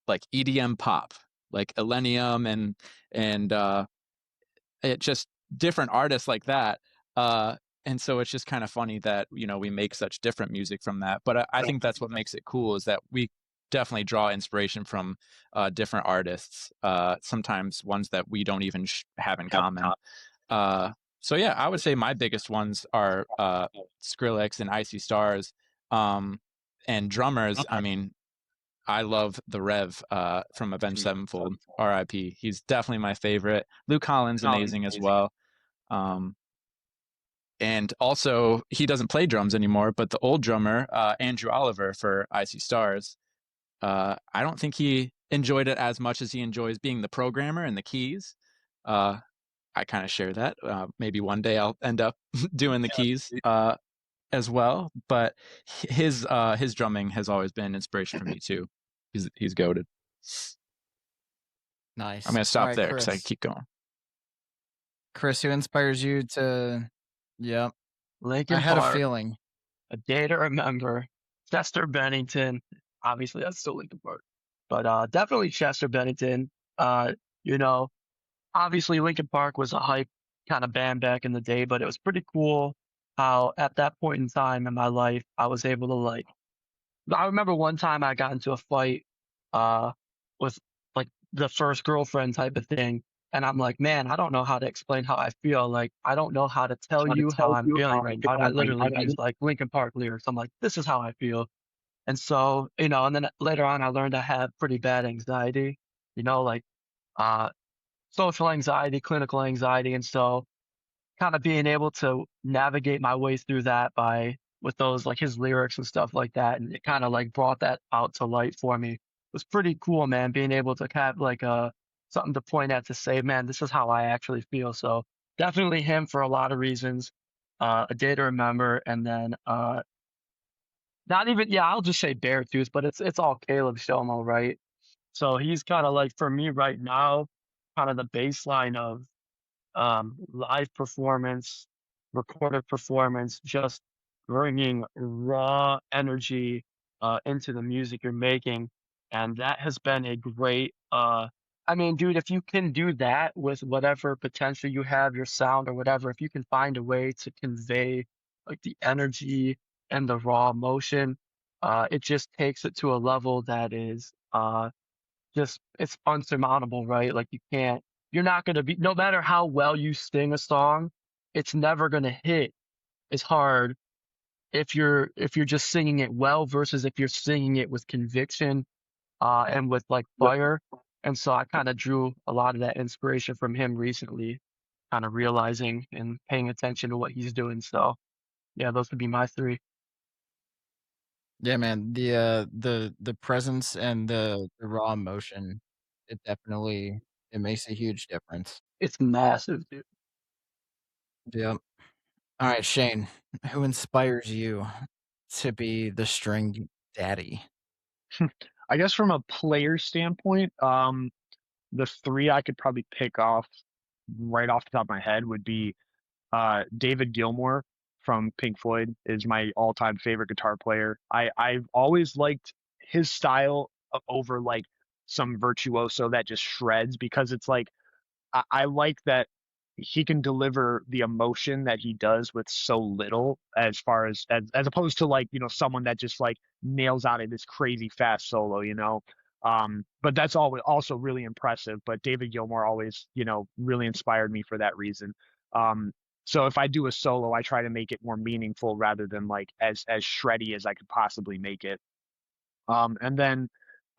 [SPEAKER 3] like EDM pop, like Illenium and it just different artists like that. And so it's just kind of funny that, you know, we make such different music from that. But I think that's what makes it cool, is that we definitely draw inspiration from different artists, sometimes ones that we don't even have in common. So yeah, I would say my biggest ones are Skrillex and Icy Stars. And drummers, I mean, I love the Rev from Avenged Sevenfold, R.I.P. He's definitely my favorite. Luke Collins, amazing as well. And also, he doesn't play drums anymore, but the old drummer, Andrew Oliver for Icy Stars, I don't think he enjoyed it as much as he enjoys being the programmer and the keys. I kind of share that. Maybe one day I'll end up doing the keys as well. But his drumming has always been an inspiration for me too. He's goated.
[SPEAKER 2] Nice.
[SPEAKER 3] I'm gonna stop
[SPEAKER 2] right,
[SPEAKER 3] there because I keep going.
[SPEAKER 2] Chris, who inspires you to? Yep.
[SPEAKER 4] Linkin
[SPEAKER 2] I had
[SPEAKER 4] Park,
[SPEAKER 2] a feeling.
[SPEAKER 4] A Day to Remember, Chester Bennington. Obviously, that's still Linkin Park, but definitely Chester Bennington. You know, obviously Linkin Park was a hype kind of band back in the day, but it was pretty cool how at that point in time in my life I was able to like. I remember one time I got into a fight with like the first girlfriend type of thing. And I'm like, man, I don't know how to explain how I feel. Like, I don't know how to tell you how I'm feeling right now. I literally used like Linkin Park lyrics. I'm like, this is how I feel. And so, you know, and then later on, I learned I have pretty bad anxiety, you know, like social anxiety, clinical anxiety. And so, kind of being able to navigate my way through that with those like his lyrics and stuff like that, and it kind of like brought that out to light for me. It was pretty cool, man, being able to have like something to point at to say, man, this is how I actually feel. So definitely him for a lot of reasons. A Day to Remember, and then not even, yeah, I'll just say Beartooth, but it's all Caleb Shomo, right? So he's kind of like, for me right now, kind of the baseline of live performance, recorded performance, just bringing raw energy into the music you're making. And that has been a great, I mean, dude, if you can do that with whatever potential you have, your sound or whatever, if you can find a way to convey like the energy and the raw emotion, it just takes it to a level that is just, it's unsurmountable, right? Like you're not going to be, no matter how well you sing a song, it's never going to hit as hard if you're just singing it well versus if you're singing it with conviction and with like fire. And so I kind of drew a lot of that inspiration from him recently, kind of realizing and paying attention to what he's doing. So yeah, those would be my three.
[SPEAKER 2] Yeah, man. The presence and the raw emotion, it definitely it makes a huge difference.
[SPEAKER 4] It's massive, dude.
[SPEAKER 2] Yep. All right, Shane, who inspires you to be the string daddy?
[SPEAKER 6] I guess from a player standpoint, the three I could probably pick off right off the top of my head would be David Gilmour from Pink Floyd is my all-time favorite guitar player. I've always liked his style over like some virtuoso that just shreds, because it's like I like that he can deliver the emotion that he does with so little, as far as opposed to like, you know, someone that just like nails out this crazy fast solo, you know. But that's always also really impressive. But David Gilmour always, you know, really inspired me for that reason. So if I do a solo, I try to make it more meaningful rather than like as shreddy as I could possibly make it. And then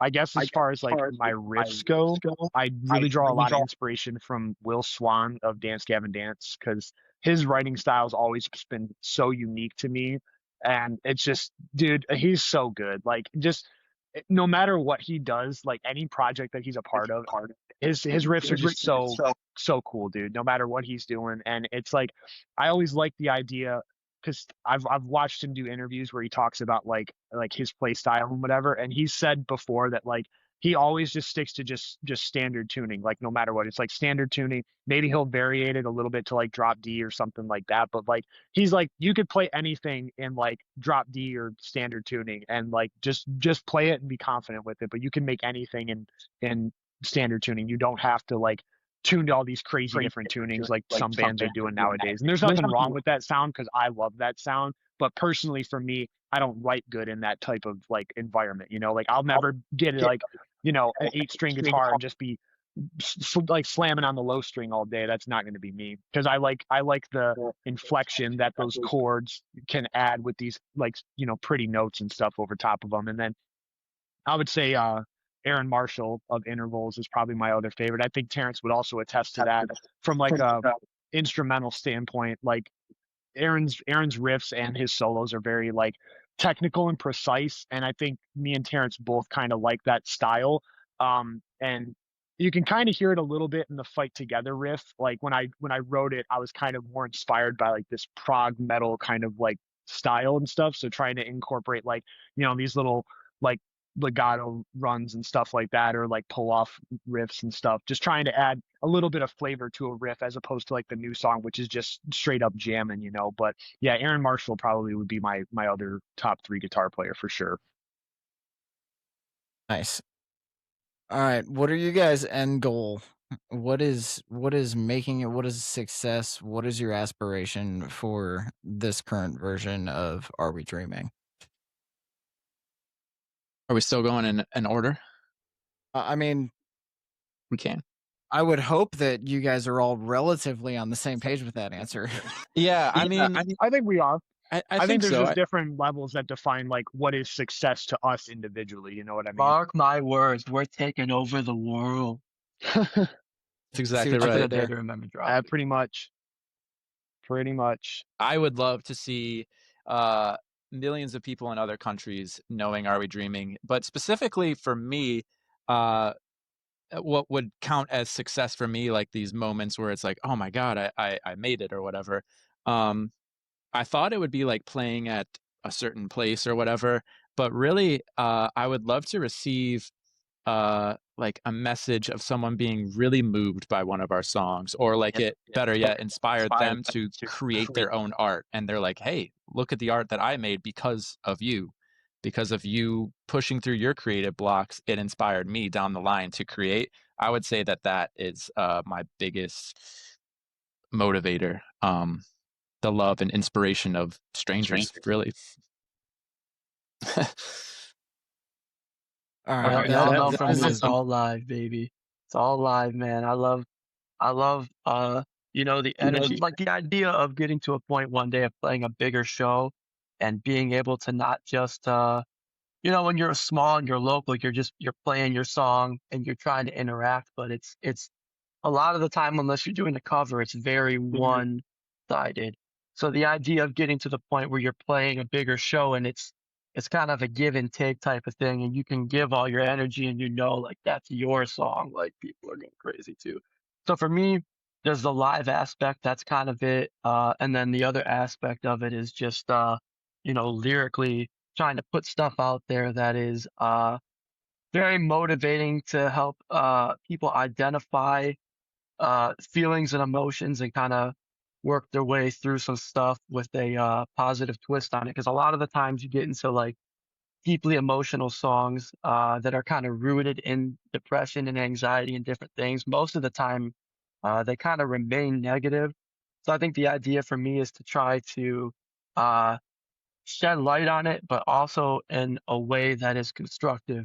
[SPEAKER 6] I guess as far as like my riffs go, I really draw a lot of inspiration from Will Swan of Dance Gavin Dance, because his writing style's always been so unique to me. And it's just, dude, he's so good. Like, just no matter what he does, like any project that he's a part of, his riffs are just so cool, dude. No matter what he's doing, and it's like I always like the idea because I've watched him do interviews where he talks about like his play style and whatever, and he's said before that like he always just sticks to just standard tuning, like no matter what. It's like standard tuning. Maybe he'll variate it a little bit to like drop D or something like that, but like he's like, you could play anything in like drop D or standard tuning and like just play it and be confident with it, but you can make anything in standard tuning. You don't have to like tune to all these crazy different tunings like some bands are doing nowadays. And there's nothing wrong with that sound because I love that sound. But personally, for me, I don't write good in that type of like environment. You know, like I'll never get like, you know, an 8-string guitar and just be like slamming on the low string all day. That's not going to be me, because I like the inflection that those chords can add with these like, you know, pretty notes and stuff over top of them. And then I would say Aaron Marshall of Intervals is probably my other favorite. I think Terrence would also attest to that from like a instrumental standpoint. Like Aaron's riffs and his solos are very like technical and precise, and I think me and Terrence both kind of like that style. And you can kind of hear it a little bit in the Fight Together riff. Like when I wrote it, I was kind of more inspired by like this prog metal kind of like style and stuff. So trying to incorporate like, you know, these little like legato runs and stuff like that, or like pull off riffs and stuff, just trying to add a little bit of flavor to a riff as opposed to like the new song, which is just straight up jamming, you know. But yeah, Aaron Marshall probably would be my other top 3 guitar player for sure.
[SPEAKER 2] Nice. All right, what are you guys' end goal? What is making it? What is success? What is your aspiration for this current version of Are We Dreaming?
[SPEAKER 3] Are we still going in an order?
[SPEAKER 2] I mean,
[SPEAKER 3] we can.
[SPEAKER 2] I would hope that you guys are all relatively on the same page with that answer.
[SPEAKER 3] Yeah, I mean,
[SPEAKER 6] I think we are.
[SPEAKER 3] I think
[SPEAKER 6] there's
[SPEAKER 3] so.
[SPEAKER 6] just different levels that define like what is success to us individually. You know what I mean?
[SPEAKER 4] Mark my words, we're taking over the world.
[SPEAKER 3] That's exactly
[SPEAKER 4] That's
[SPEAKER 3] right.
[SPEAKER 4] what I did remember dropping.
[SPEAKER 6] Pretty much.
[SPEAKER 3] I would love to see millions of people in other countries knowing Are We Dreaming, but specifically for me, what would count as success for me, like these moments where it's like, oh my god, I made it or whatever. I thought it would be like playing at a certain place or whatever, but really, I would love to receive like a message of someone being really moved by one of our songs, or like it better yet inspired them to create their own art, and they're like, hey, look at the art that I made because of you pushing through your creative blocks. It inspired me down the line to create. I would say that is my biggest motivator, the love and inspiration of strangers, really.
[SPEAKER 2] All right,
[SPEAKER 4] Y'all know from me, it's all live, baby. It's all live, man. I love, you know, the energy, like the idea of getting to a point one day of playing a bigger show and being able to not just, you know, when you're small and you're local, you're playing your song and you're trying to interact, but it's a lot of the time, unless you're doing a cover, it's very one-sided. So the idea of getting to the point where you're playing a bigger show and it's kind of a give and take type of thing, and you can give all your energy and you know, like that's your song, like people are going crazy too. So for me, there's the live aspect, that's kind of it. And then the other aspect of it is just, you know, lyrically trying to put stuff out there that is very motivating to help people identify feelings and emotions and kind of work their way through some stuff with a positive twist on it. Because a lot of the times you get into like deeply emotional songs that are kind of rooted in depression and anxiety and different things. Most of the time, they kind of remain negative. So I think the idea for me is to try to shed light on it, but also in a way that is constructive.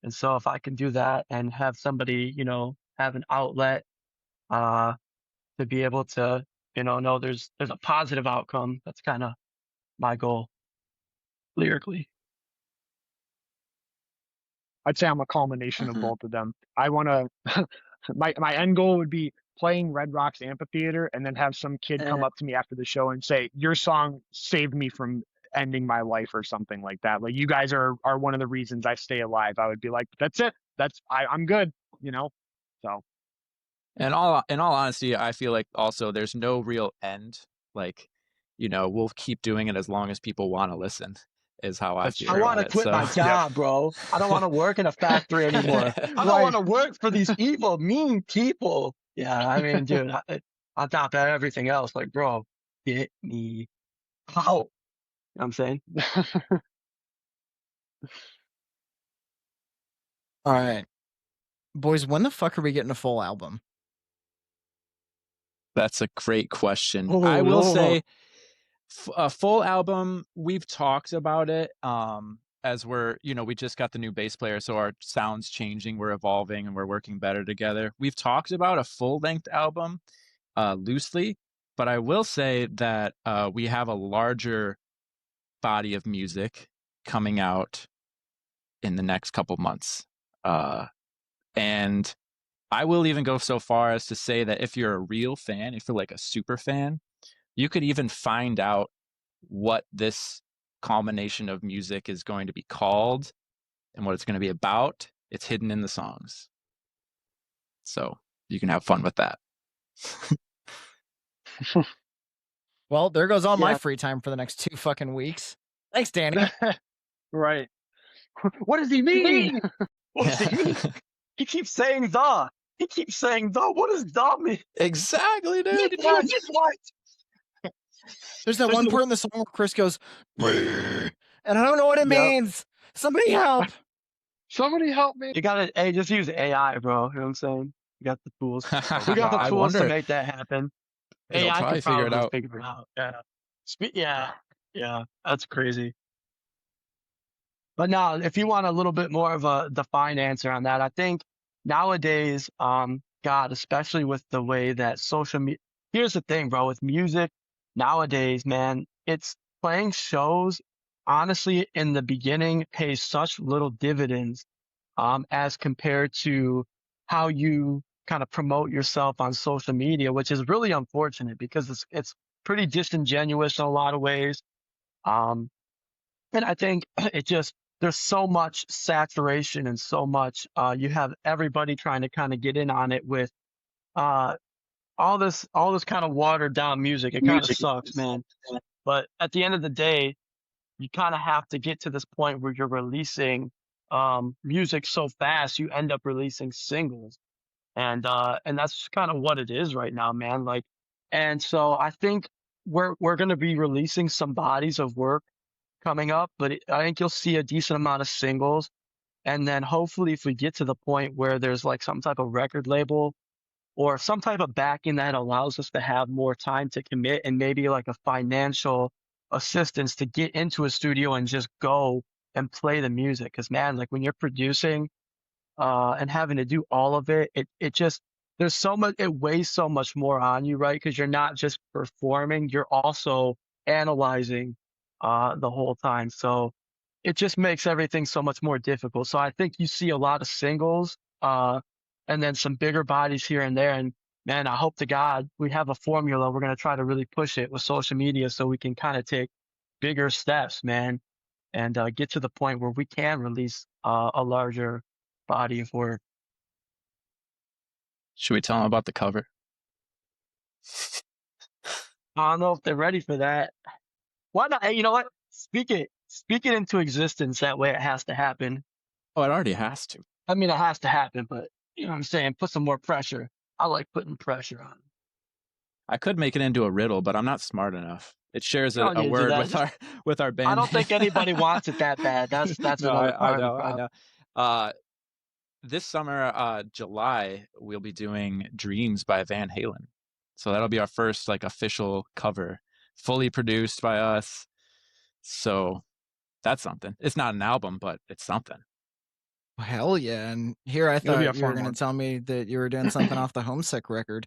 [SPEAKER 4] And so if I can do that and have somebody, you know, have an outlet to be able to, you know there's a positive outcome. That's kind of my goal lyrically.
[SPEAKER 6] I'd say I'm a culmination of both of them. I want to, my end goal would be playing Red Rocks Amphitheater and then have some kid come up to me after the show and say, your song saved me from ending my life or something like that. Like, you guys are one of the reasons I stay alive. I would be like, that's it. I'm good, you know? So.
[SPEAKER 3] And in all honesty, I feel like also there's no real end. Like, we'll keep doing it as long as people want to listen. Is how I feel.
[SPEAKER 4] I want to quit my job, bro. I don't want to work in a factory anymore. I don't want to work for these evil, mean people. Yeah, I mean, dude, on top of everything else, like, bro, get me out. You know what I'm saying?
[SPEAKER 2] All right. Boys, when the fuck are we getting a full album?
[SPEAKER 3] That's a great question. I will say a full album, we've talked about it as we're, we just got the new bass player, so our sound's changing, we're evolving, and we're working better together. We've talked about a full-length album loosely, but I will say that we have a larger body of music coming out in the next couple months. And I will even go so far as to say that if you're a real fan, if you're like a super fan, you could even find out what this culmination of music is going to be called and what it's going to be about. It's hidden in the songs. So you can have fun with that.
[SPEAKER 2] Well, there goes all my free time for the next 2 fucking weeks. Thanks, Danny.
[SPEAKER 6] Right. What does he mean?
[SPEAKER 4] What does he mean? He keeps saying the. He keeps saying the. What does the mean?
[SPEAKER 3] Exactly, dude.
[SPEAKER 4] What?
[SPEAKER 2] There's that one part in the song where Chris goes, and I don't know what it means. Somebody help.
[SPEAKER 6] Somebody help me.
[SPEAKER 4] You gotta, hey, just use AI, bro. You know what I'm saying? You got the tools. We got the tools to make that happen. AI can probably figure it out. Yeah. Yeah. That's crazy. But now, if you want a little bit more of a defined answer on that, I think nowadays, God, especially with the way that social media, here's the thing, bro, with music nowadays, man, it's playing shows, honestly, in the beginning pays such little dividends, as compared to how you kind of promote yourself on social media, which is really unfortunate because it's pretty disingenuous in a lot of ways. And I think there's so much saturation and so much, you have everybody trying to kind of get in on it with, all this kind of watered down music. It kind of sucks, man. But at the end of the day, you kind of have to get to this point where you're releasing, music so fast, you end up releasing singles. And that's kind of what it is right now, man. Like, and so I think we're going to be releasing some bodies of work coming up, but I think you'll see a decent amount of singles. And then hopefully if we get to the point where there's like some type of record label or some type of backing that allows us to have more time to commit and maybe like a financial assistance to get into a studio and just go and play the music. Cause man, like when you're producing, and having to do all of it, it just, there's so much, it weighs so much more on you, right? Cause you're not just performing, you're also analyzing, the whole time. So it just makes everything so much more difficult. So I think you see a lot of singles, and then some bigger bodies here and there. And man, I hope to God we have a formula. We're going to try to really push it with social media so we can kind of take bigger steps, man, and get to the point where we can release a larger body of work.
[SPEAKER 3] Should we tell them about the cover?
[SPEAKER 4] I don't know if they're ready for that. Why not? Hey, you know what? Speak it into existence. That way it has to happen.
[SPEAKER 3] Oh, it already has to.
[SPEAKER 4] I mean, it has to happen, but you know what I'm saying? Put some more pressure. I like putting pressure on.
[SPEAKER 3] I could make it into a riddle, but I'm not smart enough. It shares a word with our band.
[SPEAKER 4] I don't think anybody wants it that bad. That's
[SPEAKER 3] no, I know. This summer, July, we'll be doing Dreams by Van Halen. So that'll be our first like official cover, fully produced by us. So that's something. It's not an album, but it's something.
[SPEAKER 2] Hell yeah. And here I thought you were going to tell me that you were doing something off the Homesick record.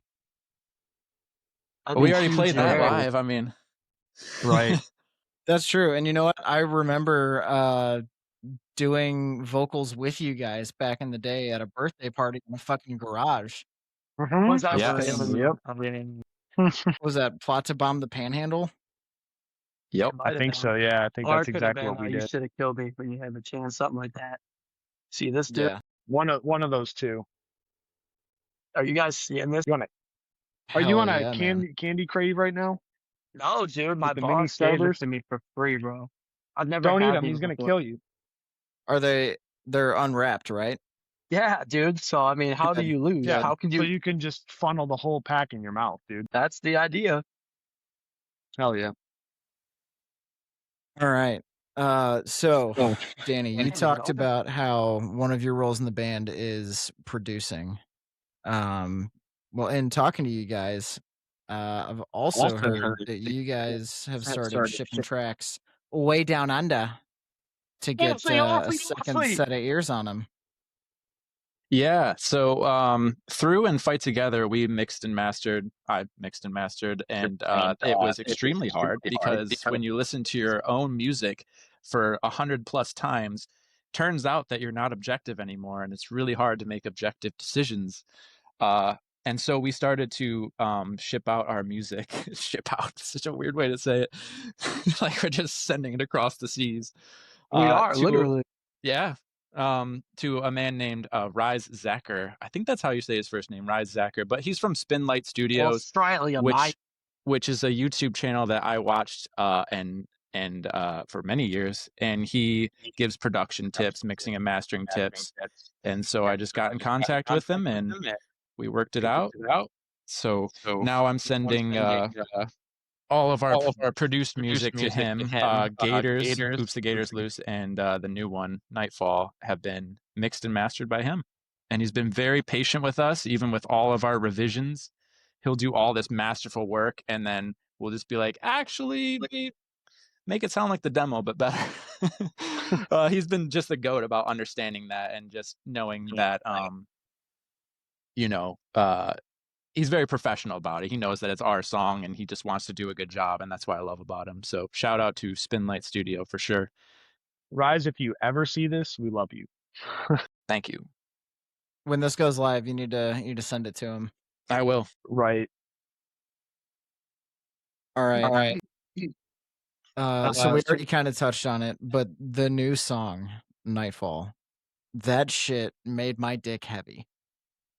[SPEAKER 3] Well, we already played that live. I mean,
[SPEAKER 6] right.
[SPEAKER 2] That's true. And you know what? I remember doing vocals with you guys back in the day at a birthday party in a fucking garage.
[SPEAKER 4] Mm-hmm. Was that
[SPEAKER 6] Yep.
[SPEAKER 4] I mean,
[SPEAKER 2] was that Plot to Bomb the Panhandle?
[SPEAKER 3] Yep.
[SPEAKER 6] I think so. Yeah, I think that's exactly what we did.
[SPEAKER 4] You should have killed me when you had the chance, something like that. See this dude?
[SPEAKER 2] Yeah.
[SPEAKER 6] One of those two.
[SPEAKER 4] Are you guys seeing this?
[SPEAKER 6] Are you on a candy crave right now?
[SPEAKER 4] No, dude, my
[SPEAKER 6] With the mini
[SPEAKER 4] boss gave it
[SPEAKER 6] servers.
[SPEAKER 4] to me for free, bro. I've never
[SPEAKER 6] Don't eat
[SPEAKER 4] had
[SPEAKER 6] them.
[SPEAKER 4] these
[SPEAKER 6] He's gonna
[SPEAKER 4] before.
[SPEAKER 6] kill you.
[SPEAKER 2] Are they're unwrapped, right?
[SPEAKER 4] Yeah, dude. So I mean, how do
[SPEAKER 2] Good.
[SPEAKER 4] you lose?
[SPEAKER 2] Yeah.
[SPEAKER 4] How can
[SPEAKER 6] So
[SPEAKER 4] you?
[SPEAKER 6] you can just funnel the whole pack in your mouth, dude.
[SPEAKER 4] That's the idea.
[SPEAKER 6] Hell yeah.
[SPEAKER 2] All right. So
[SPEAKER 6] Oh,
[SPEAKER 2] Danny, you talked about how one of your roles in the band is producing. Well, in talking to you guys, I've also heard that you guys have started shipping tracks way down under to get a second set of ears on them.
[SPEAKER 3] Yeah. So through and Fight Together, we mixed and mastered. I mixed and mastered, and it was extremely hard because when you listen to your own music for 100+ times, turns out that you're not objective anymore, and it's really hard to make objective decisions. And so we started to ship out our music. Ship out, such a weird way to say it. Like we're just sending it across the seas.
[SPEAKER 4] We are literally.
[SPEAKER 3] Yeah. To a man named Rise Zacher. I think that's how you say his first name, Rise Zacher. But he's from Spinlight Studios,
[SPEAKER 4] Australia,
[SPEAKER 3] which is a YouTube channel that I watched and for many years. And he gives production tips, mixing and mastering tips. And so I just got in contact with him and we worked it out. So now I'm sending all of our produced music to him. Gators, Oops the Gators Loose, and the new one, Nightfall, have been mixed and mastered by him. And he's been very patient with us, even with all of our revisions. He'll do all this masterful work, and then we'll just be like, actually, make it sound like the demo, but better. He's been just the goat about understanding that and just knowing that, he's very professional about it. He knows that it's our song and he just wants to do a good job. And that's what I love about him. So shout out to Spinlight Studio for sure.
[SPEAKER 6] Rise, if you ever see this, we love you.
[SPEAKER 3] Thank you.
[SPEAKER 2] When this goes live, you need to send it to him.
[SPEAKER 3] I will.
[SPEAKER 6] Right.
[SPEAKER 2] All right. So we already kind of touched on it, but the new song, Nightfall, that shit made my dick heavy.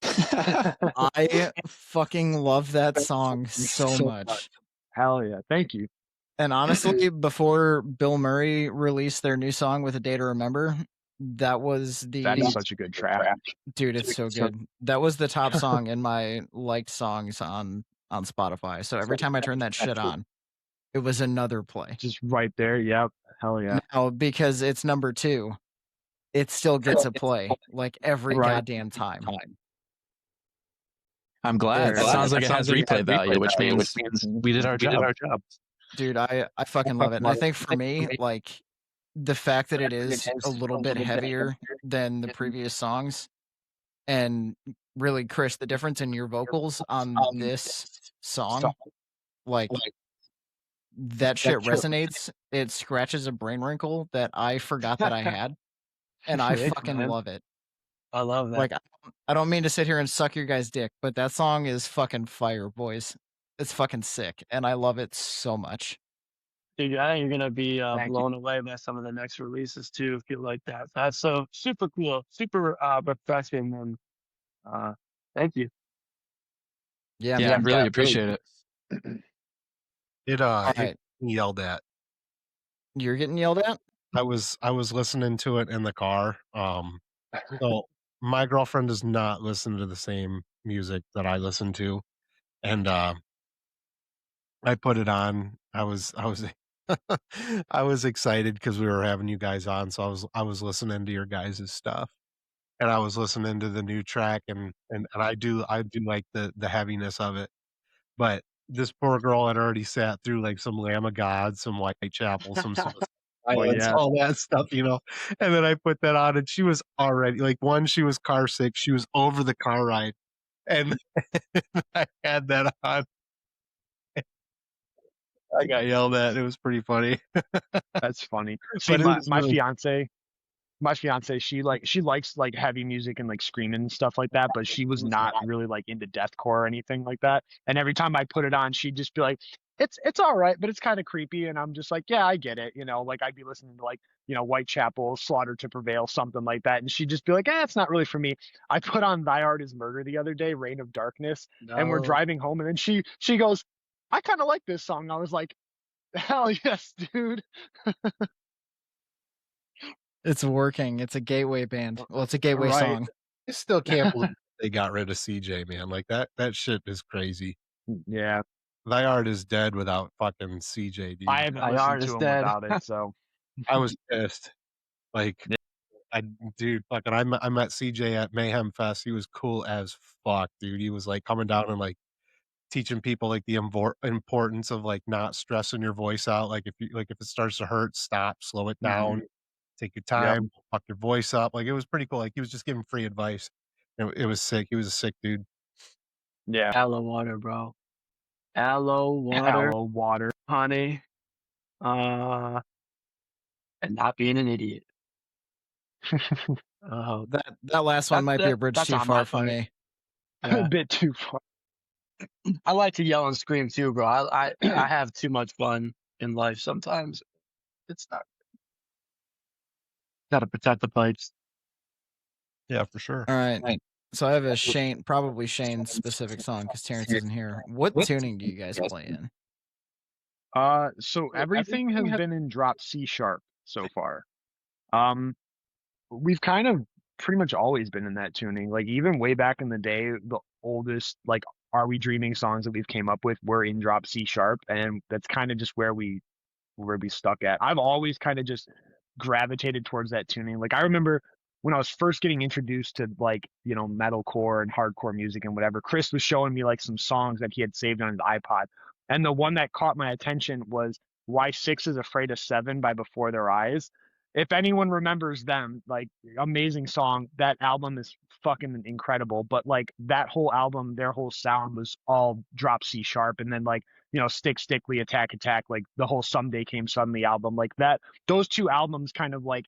[SPEAKER 2] I fucking love that song so much.
[SPEAKER 6] Hell yeah. Thank you.
[SPEAKER 2] And honestly, before Bill Murray released their new song with A Day to Remember, that was
[SPEAKER 6] That's such a good track.
[SPEAKER 2] Dude, it's so good. That was the top song in my liked songs on Spotify. So every time I turn that shit on, it was another play.
[SPEAKER 6] Just right there. Yep. Hell yeah.
[SPEAKER 2] Now, because it's number 2, it still gets a play like every goddamn time.
[SPEAKER 3] I'm glad. It sounds like it has replay value, which means we did our job.
[SPEAKER 2] Dude, I fucking love it. And I think for me, like, the fact that it is a little bit heavier than the previous songs, and really, Chris, the difference in your vocals on this song, like, that shit resonates. It scratches a brain wrinkle that I forgot that I had, and I fucking love it.
[SPEAKER 4] I love that.
[SPEAKER 2] Like, I don't mean to sit here and suck your guys' dick, but that song is fucking fire, boys. It's fucking sick, and I love it so much.
[SPEAKER 4] Dude, I think you're gonna be blown away by some of the next releases too, if you like that. That's so super cool, super refreshing, and thank you.
[SPEAKER 2] Yeah,
[SPEAKER 3] I really appreciate it.
[SPEAKER 5] It
[SPEAKER 2] right.
[SPEAKER 5] yelled at.
[SPEAKER 2] You're getting yelled at?
[SPEAKER 5] I was listening to it in the car. So my girlfriend does not listen to the same music that I listen to, and I put it on. I was I was excited because we were having you guys on, so I was listening to your guys' stuff, and I was listening to the new track, and I do like the heaviness of it, but this poor girl had already sat through like some Lamb of God, some Whitechapel, some all that stuff, and then I put that on, and she was already like, she was car sick, she was over the car ride, and I had that on. I got yelled at. It was pretty funny.
[SPEAKER 6] That's funny. See, my fiance, she likes like heavy music and like screaming and stuff like that, but she was not really like into deathcore or anything like that. And every time I put it on, she'd just be like, it's all right, but it's kind of creepy. And I'm just like, yeah, I get it. Like I'd be listening to like, Whitechapel, Slaughter to Prevail, something like that. And she'd just be like, it's not really for me. I put on Thy Art Is Murder the other day, Reign of Darkness, and we're driving home. And then she goes, I kind of like this song. I was like, hell yes, dude.
[SPEAKER 2] It's working. It's a gateway band. Well, it's a gateway song.
[SPEAKER 5] I still can't believe they got rid of CJ, man. Like that shit is crazy.
[SPEAKER 6] Yeah.
[SPEAKER 5] Thy Art is dead without fucking CJ, dude.
[SPEAKER 6] I haven't listened to him without it, so
[SPEAKER 5] I was pissed. Like, dude, fucking, I met CJ at Mayhem Fest. He was cool as fuck, dude. He was like coming down and like teaching people like the importance of like not stressing your voice out. Like if it starts to hurt, stop, slow it down, take your time, fuck your voice up. Like it was pretty cool. Like he was just giving free advice. It was sick. He was a sick dude.
[SPEAKER 6] Yeah.
[SPEAKER 4] Aloe water, bro. Aloe water, honey. And not being an idiot.
[SPEAKER 2] That last one might be a bridge too far for me.
[SPEAKER 6] A bit too far.
[SPEAKER 4] I like to yell and scream too, bro. I have too much fun in life sometimes. It's not. Gotta protect the pipes.
[SPEAKER 5] Yeah, for sure.
[SPEAKER 2] All right. So I have a probably Shane's specific song because Terrence isn't here. What tuning do you guys play in?
[SPEAKER 6] So everything has been in drop C sharp so far. We've kind of pretty much always been in that tuning. Like even way back in the day, the oldest like Are We Dreaming songs that we've came up with were in drop C sharp, and that's kind of just where we stuck at. I've always kind of just gravitated towards that tuning. Like I remember when I was first getting introduced to like, metalcore and hardcore music and whatever, Chris was showing me like some songs that he had saved on his iPod. And the one that caught my attention was Why 6 is Afraid of 7 by Before Their Eyes. If anyone remembers them, like amazing song, that album is fucking incredible. But like that whole album, their whole sound was all drop C sharp. And then like, Stick Stickly, Attack Attack, like the whole Someday Came Suddenly album, like that, those two albums kind of like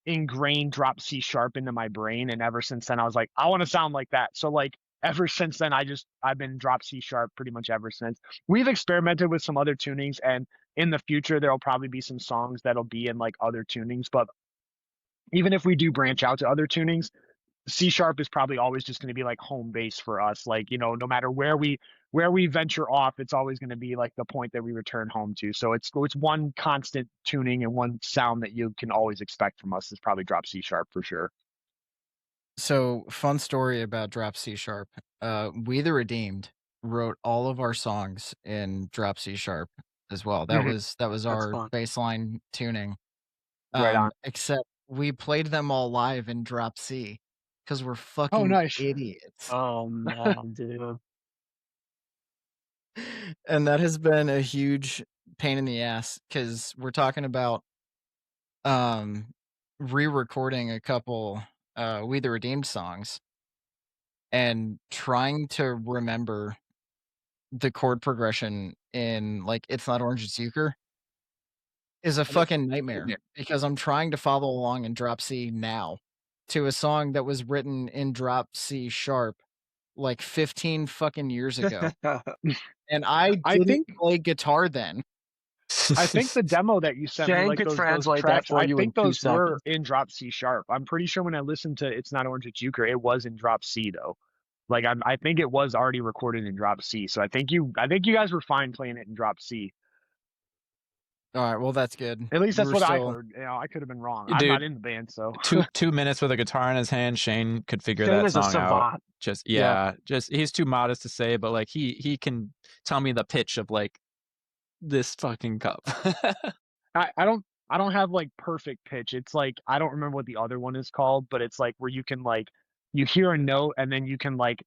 [SPEAKER 6] ingrained drop C sharp into my brain, and ever since then I was like, I want to sound like that. So like ever since then I've been drop C sharp pretty much ever since. We've experimented with some other tunings, and in the future there'll probably be some songs that'll be in like other tunings, but even if we do branch out to other tunings, C sharp is probably always just going to be like home base for us. Like, no matter where we venture off, it's always going to be like the point that we return home to. So it's one constant tuning and one sound that you can always expect from us is probably drop C sharp for sure.
[SPEAKER 2] So fun story about drop C sharp. We the Redeemed wrote all of our songs in drop C sharp as well. That was our baseline tuning.
[SPEAKER 6] Right on.
[SPEAKER 2] Except we played them all live in drop C. Because we're fucking idiots.
[SPEAKER 4] Oh man, dude.
[SPEAKER 2] And that has been a huge pain in the ass because we're talking about re-recording a couple We the Redeemed songs and trying to remember the chord progression in like It's Not Orange, It's Euchre is a fucking nightmare because I'm trying to follow along in drop C now to a song that was written in drop C sharp like 15 fucking years ago. And I didn't play guitar then.
[SPEAKER 6] I think the demo that you sent me, like those tracks, I think those were in drop C sharp. I'm pretty sure when I listened to It's Not Orange, It's Euchre, it was in drop C though. Like I think it was already recorded in drop C. So I think you guys were fine playing it in drop C.
[SPEAKER 2] All right, well that's good.
[SPEAKER 6] At least that's what I heard. I could have been wrong.
[SPEAKER 3] Dude,
[SPEAKER 6] I'm not in the band, so
[SPEAKER 3] 2 minutes with a guitar in his hand, Shane could figure that song out. Just he's too modest to say, but like he can tell me the pitch of like this fucking cup.
[SPEAKER 6] I don't have like perfect pitch. It's like I don't remember what the other one is called, but it's like where you can like you hear a note and then you can like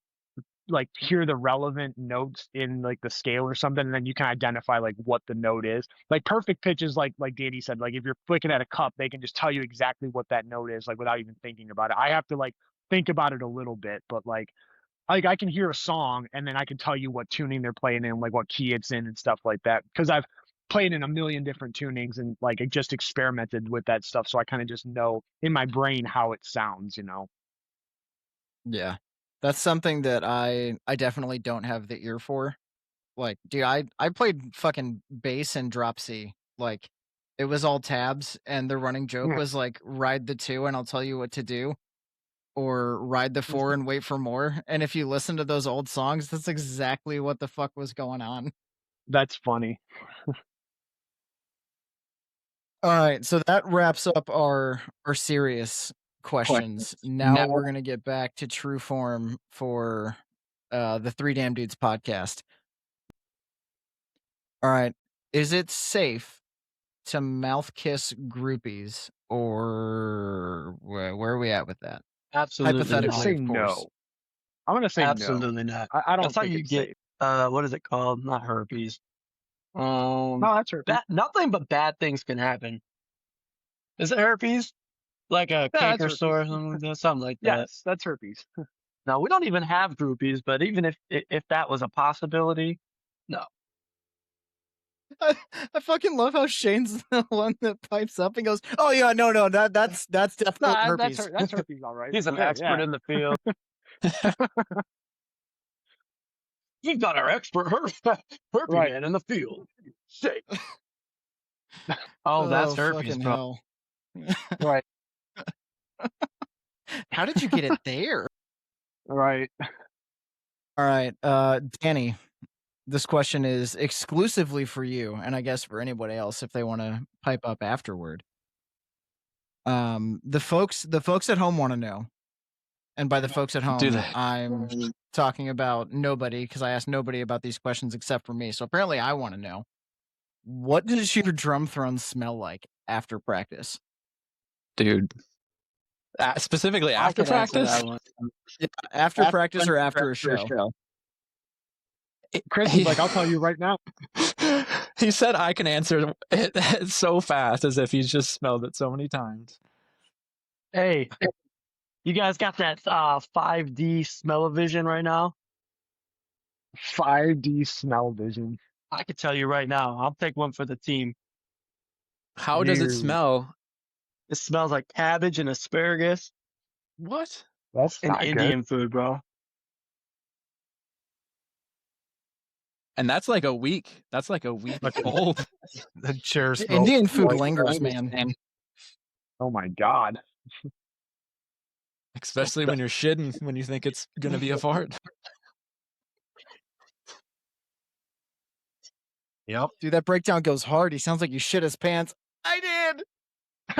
[SPEAKER 6] hear the relevant notes in like the scale or something, and then you can identify like what the note is. Like perfect pitch is like Danny said, like if you're flicking at a cup, they can just tell you exactly what that note is, like without even thinking about it. I have to like think about it a little bit, but like I can hear a song and then I can tell you what tuning they're playing in, like what key it's in and stuff like that, because I've played in a million different tunings and like I just experimented with that stuff, so I kind of just know in my brain how it sounds,
[SPEAKER 2] Yeah. That's something that I definitely don't have the ear for. Like, dude, I played fucking bass and drop C. Like, it was all tabs, and the running joke was like, ride the 2 and I'll tell you what to do, or ride the 4 and wait for more. And if you listen to those old songs, that's exactly what the fuck was going on.
[SPEAKER 6] That's funny.
[SPEAKER 2] All right, so that wraps up our serious questions. Now we're gonna get back to true form for the Three Damn Dudes podcast. All right, is it safe to mouth kiss groupies, or where are we at with that?
[SPEAKER 4] Absolutely
[SPEAKER 2] Hypothetically,
[SPEAKER 6] say
[SPEAKER 2] of course.
[SPEAKER 6] no. I'm gonna say
[SPEAKER 4] Absolutely not.
[SPEAKER 6] no. I don't
[SPEAKER 4] That's how
[SPEAKER 6] think
[SPEAKER 4] you
[SPEAKER 6] it's
[SPEAKER 4] get
[SPEAKER 6] safe.
[SPEAKER 4] what is it called? Not herpes.
[SPEAKER 6] No, that's herpes.
[SPEAKER 4] Nothing but bad things can happen. Is it herpes? Like a
[SPEAKER 6] Yeah,
[SPEAKER 4] canker
[SPEAKER 6] that's
[SPEAKER 4] sore or something like that.
[SPEAKER 6] Yes, that's herpes.
[SPEAKER 4] No, we don't even have groupies, but even if that was a possibility, no.
[SPEAKER 2] I fucking love how Shane's the one that pipes up and goes, "Oh yeah, no, that's definitely
[SPEAKER 6] No,
[SPEAKER 2] herpes."
[SPEAKER 6] that's herpes, all right.
[SPEAKER 4] He's an
[SPEAKER 6] Sure,
[SPEAKER 4] expert
[SPEAKER 6] yeah.
[SPEAKER 4] in the field. We've got our expert herpes
[SPEAKER 6] Right.
[SPEAKER 4] man in the field. Shake. Oh, that's herpes,
[SPEAKER 2] fucking
[SPEAKER 4] bro.
[SPEAKER 2] hell.
[SPEAKER 6] Right.
[SPEAKER 2] How did you get it there?
[SPEAKER 6] Right.
[SPEAKER 2] All right, Danny, this question is exclusively for you, and I guess for anybody else if they want to pipe up afterward. The folks at home want to know, and by the folks at home, I'm talking about nobody, because I asked nobody about these questions except for me. So apparently, I want to know, what does your drum throne smell like after practice?
[SPEAKER 3] Dude. Specifically after practice?
[SPEAKER 2] Yeah, after practice or after a show?
[SPEAKER 6] Chris is like, I'll tell you right now.
[SPEAKER 3] He said I can answer it so fast, as if he's just smelled it so many times.
[SPEAKER 4] Hey, you guys got that 5D smell-o-vision right now?
[SPEAKER 6] 5D smell vision.
[SPEAKER 4] I can tell you right now. I'll take one for the team.
[SPEAKER 3] How does it smell?
[SPEAKER 4] It smells like cabbage and asparagus.
[SPEAKER 3] What?
[SPEAKER 6] That's
[SPEAKER 4] and
[SPEAKER 6] not
[SPEAKER 4] Indian
[SPEAKER 6] good.
[SPEAKER 4] food, bro.
[SPEAKER 3] And that's like a week. That's like a week old.
[SPEAKER 5] The chair smells
[SPEAKER 2] Indian food
[SPEAKER 5] like
[SPEAKER 2] lingers, man.
[SPEAKER 6] Oh my god.
[SPEAKER 3] Especially when you're shitting, when you think it's gonna be a fart.
[SPEAKER 5] Yep.
[SPEAKER 2] Dude, that breakdown goes hard. He sounds like you shit his pants. I did.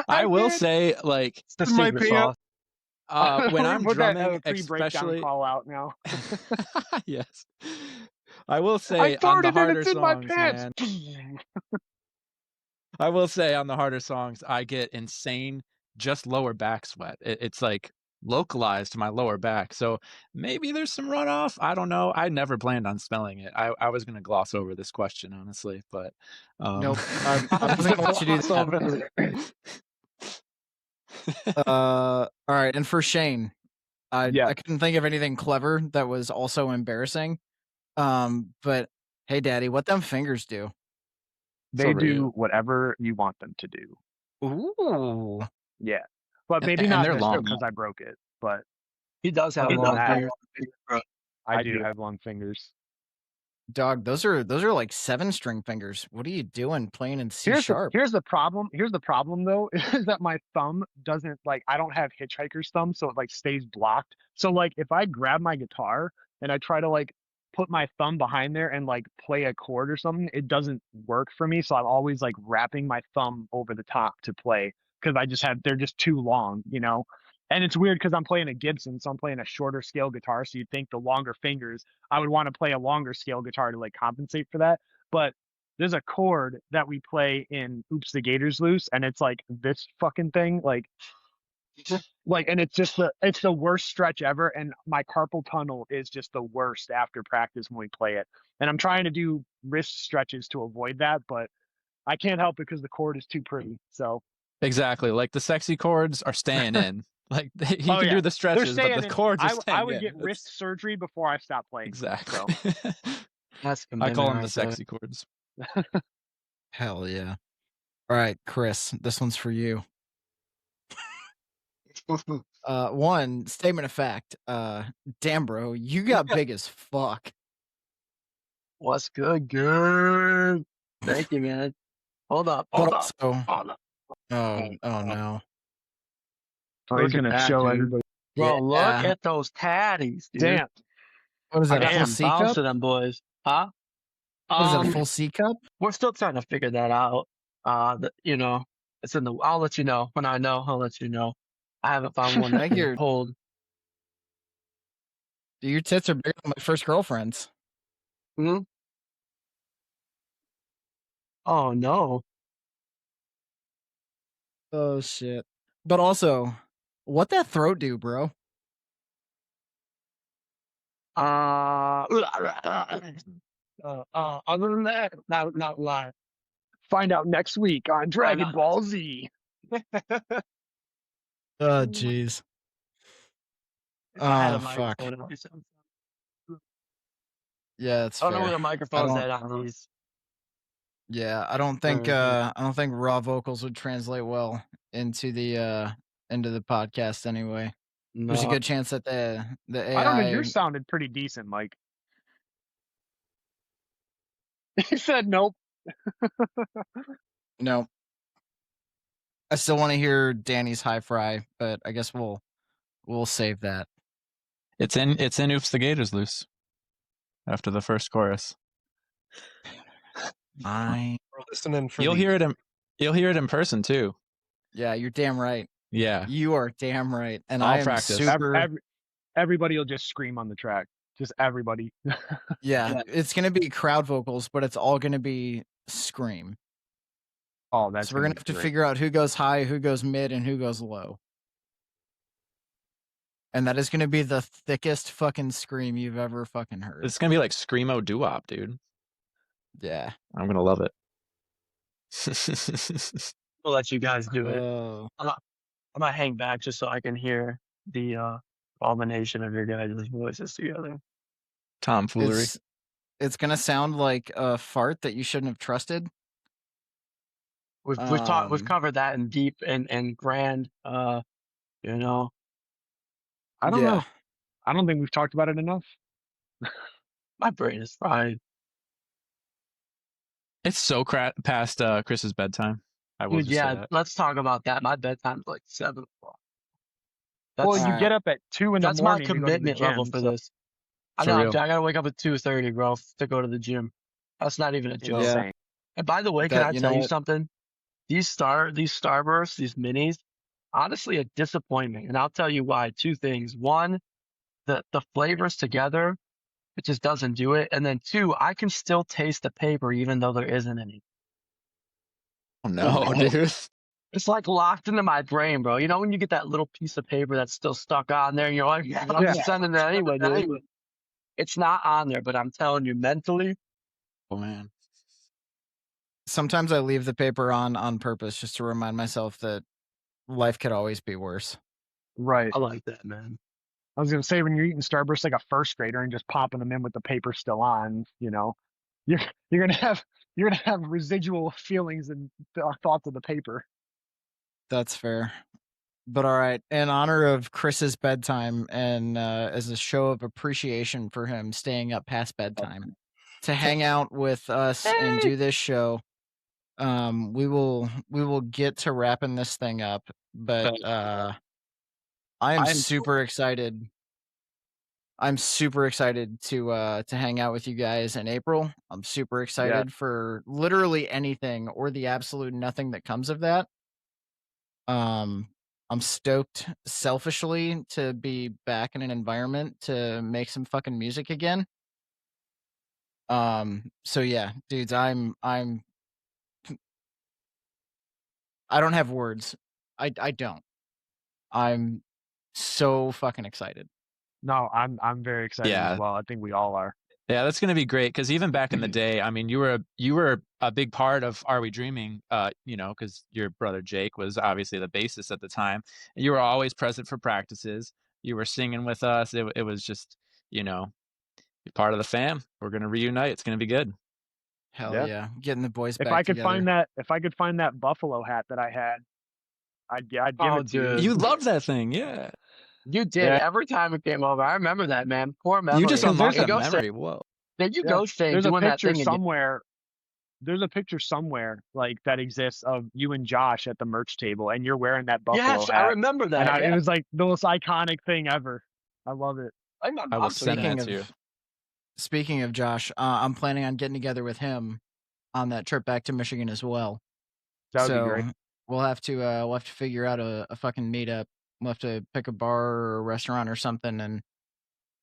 [SPEAKER 3] I will say, like,
[SPEAKER 4] It's the
[SPEAKER 5] My
[SPEAKER 4] secret
[SPEAKER 5] pants.
[SPEAKER 4] sauce.
[SPEAKER 3] when I'm
[SPEAKER 6] Put that
[SPEAKER 3] drumming,
[SPEAKER 6] pre-breakdown
[SPEAKER 3] especially
[SPEAKER 6] call out now.
[SPEAKER 3] yes, I will say
[SPEAKER 6] I
[SPEAKER 3] on the
[SPEAKER 6] farted and
[SPEAKER 3] harder
[SPEAKER 6] it's in my
[SPEAKER 3] songs,
[SPEAKER 6] pants.
[SPEAKER 3] man. I will say on the harder songs, I get insane just lower back sweat. It's like localized to my lower back, so maybe there's some runoff. I don't know. I never planned on smelling it. I was gonna gloss over this question, honestly, but
[SPEAKER 2] Nope. I wasn't gonna let you do that. All right, and for Shane, I couldn't think of anything clever that was also embarrassing. But hey, Daddy, what them fingers do?
[SPEAKER 6] They do whatever you want them to do.
[SPEAKER 2] Ooh.
[SPEAKER 6] Yeah. But maybe
[SPEAKER 3] And
[SPEAKER 6] not
[SPEAKER 3] they're
[SPEAKER 6] this
[SPEAKER 3] long.
[SPEAKER 6] because I broke it. But
[SPEAKER 4] He does have
[SPEAKER 6] other than
[SPEAKER 4] long
[SPEAKER 6] that,
[SPEAKER 4] fingers, bro.
[SPEAKER 6] I do have long fingers.
[SPEAKER 2] Dog, those are like 7-string fingers. What are you doing playing in C sharp?
[SPEAKER 6] Here's the problem. Here's the problem though, is that my thumb doesn't I don't have hitchhiker's thumb, so it stays blocked. So if I grab my guitar and I try to put my thumb behind there and play a chord or something, it doesn't work for me. So I'm always wrapping my thumb over the top to play because they're just too long, And it's weird because I'm playing a Gibson, so I'm playing a shorter scale guitar. So you'd think the longer fingers, I would want to play a longer scale guitar to compensate for that. But there's a chord that we play in Oops the Gators Loose, and it's this fucking thing, and it's just it's the worst stretch ever. And my carpal tunnel is just the worst after practice when we play it. And I'm trying to do wrist stretches to avoid that, but I can't help it because the chord is too pretty. So
[SPEAKER 3] exactly, the sexy chords are staying in. He can do the stretches, but the chords are staying in.
[SPEAKER 6] I would get wrist surgery before I stop playing.
[SPEAKER 3] Exactly.
[SPEAKER 6] So.
[SPEAKER 4] That's
[SPEAKER 3] I call them the sexy chords.
[SPEAKER 2] Hell yeah. All right, Chris, this one's for you. One statement of fact. Damn, bro, you got big as fuck.
[SPEAKER 4] What's good, girl? Thank you, man. Hold up.
[SPEAKER 2] Oh no.
[SPEAKER 6] Oh, he's gonna show everybody.
[SPEAKER 4] Bro, look at those tatties, dude.
[SPEAKER 6] Damn.
[SPEAKER 2] What is that?
[SPEAKER 4] Damn,
[SPEAKER 2] A
[SPEAKER 4] bounce to them boys. Huh?
[SPEAKER 2] What is it, a full C cup?
[SPEAKER 4] We're still trying to figure that out. It's in the. I'll let you know when I know. I'll let you know. I haven't found one that can hold.
[SPEAKER 2] Your tits are bigger than my first girlfriend's.
[SPEAKER 4] Hmm. Oh no.
[SPEAKER 2] Oh shit. But also, what that throat do, bro?
[SPEAKER 4] Other than that, not lie.
[SPEAKER 6] Find out next week on Dragon Ball Z.
[SPEAKER 2] Oh jeez. Oh fuck. Yeah, it's fair.
[SPEAKER 4] I don't know where the microphone's at on these.
[SPEAKER 2] Yeah, I don't think raw vocals would translate well into the podcast anyway. No. There's a good chance that the AI.
[SPEAKER 6] I don't know. Yours sounded pretty decent, Mike. He said nope.
[SPEAKER 2] No. I still want to hear Danny's high fry, but I guess we'll save that.
[SPEAKER 3] It's in Oops the Gate is Loose. After the first chorus.
[SPEAKER 5] We're listening for
[SPEAKER 3] you'll hear it in person too.
[SPEAKER 2] Yeah, you're damn right.
[SPEAKER 3] Yeah.
[SPEAKER 2] You are damn right. And
[SPEAKER 3] I'll practice.
[SPEAKER 6] Everybody will just scream on the track. Just everybody.
[SPEAKER 2] Yeah, it's gonna be crowd vocals, but it's all gonna be scream.
[SPEAKER 6] Oh, that's
[SPEAKER 2] so we're gonna have to figure out who goes high, who goes mid, and who goes low. And that is gonna be the thickest fucking scream you've ever fucking heard.
[SPEAKER 3] It's gonna be like screamo doo-wop, dude.
[SPEAKER 2] Yeah,
[SPEAKER 3] I'm gonna love it.
[SPEAKER 4] We'll let you guys do it. I'm gonna hang back just so I can hear the culmination of your guys' voices together.
[SPEAKER 3] Tomfoolery.
[SPEAKER 2] It's gonna sound like a fart that you shouldn't have trusted.
[SPEAKER 4] We've covered that in deep and grand. I don't know.
[SPEAKER 6] I don't think we've talked about it enough.
[SPEAKER 4] My brain is fried.
[SPEAKER 3] It's so past Chris's bedtime.
[SPEAKER 4] Dude, yeah, let's talk about that. My bedtime's like 7 o'clock.
[SPEAKER 6] Well, you get up at 2 in the morning.
[SPEAKER 4] That's my commitment level for this. I gotta wake up at 2:30, bro, to go to the gym. That's not even a joke.
[SPEAKER 2] Yeah.
[SPEAKER 4] And by the way, can I tell you something? These Starbursts, these minis, honestly a disappointment. And I'll tell you why. 2 things. 1, the flavors together, it just doesn't do it. And then 2, I can still taste the paper even though there isn't any.
[SPEAKER 3] Oh no, dude.
[SPEAKER 4] It's like locked into my brain, bro. You know when you get that little piece of paper that's still stuck on there and you're like, I'm just sending it anyway, dude. It's not on there, but I'm telling you mentally.
[SPEAKER 3] Oh man.
[SPEAKER 2] Sometimes I leave the paper on purpose just to remind myself that life could always be worse.
[SPEAKER 6] Right.
[SPEAKER 4] I like that, man.
[SPEAKER 6] I was gonna say when you're eating Starburst like a first grader and just popping them in with the paper still on, you're gonna have residual feelings and thoughts of the paper.
[SPEAKER 2] That's fair. But all right, in honor of Chris's bedtime and as a show of appreciation for him staying up past bedtime to hang out with us and do this show, we will get to wrapping this thing up. But I am super excited. I'm super excited to hang out with you guys in April. I'm super excited for literally anything or the absolute nothing that comes of that. I'm stoked selfishly to be back in an environment to make some fucking music again. So yeah, dudes, I don't have words. I don't. I'm so fucking excited.
[SPEAKER 6] No, I'm very excited as well. I think we all are.
[SPEAKER 3] Yeah, that's going to be great because even back in the day, I mean, you were a big part of Are We Dreaming, because your brother Jake was obviously the bassist at the time. You were always present for practices. You were singing with us. It was just, you're part of the fam. We're going to reunite. It's going to be good.
[SPEAKER 2] Hell yeah. Getting the boys back
[SPEAKER 6] if I could
[SPEAKER 2] together.
[SPEAKER 6] find that buffalo hat that I had, I'd give it to you.
[SPEAKER 3] You loved that thing, yeah.
[SPEAKER 4] You did every time it came over. I remember that, man. Poor memory.
[SPEAKER 3] You just unlocked that memory. Whoa.
[SPEAKER 4] Then you go say
[SPEAKER 6] there's
[SPEAKER 4] doing
[SPEAKER 6] a picture
[SPEAKER 4] that thing
[SPEAKER 6] somewhere. There's a picture somewhere like that exists of you and Josh at the merch table, and you're wearing that buffalo hat.
[SPEAKER 4] Yes, I remember that.
[SPEAKER 6] And it was like the most iconic thing ever. I love it.
[SPEAKER 3] I will send that to you.
[SPEAKER 2] speaking of Josh, I'm planning on getting together with him on that trip back to Michigan as well.
[SPEAKER 6] That would be
[SPEAKER 2] So
[SPEAKER 6] great.
[SPEAKER 2] we'll have to figure out a fucking meetup. We'll have to pick a bar or a restaurant or something, and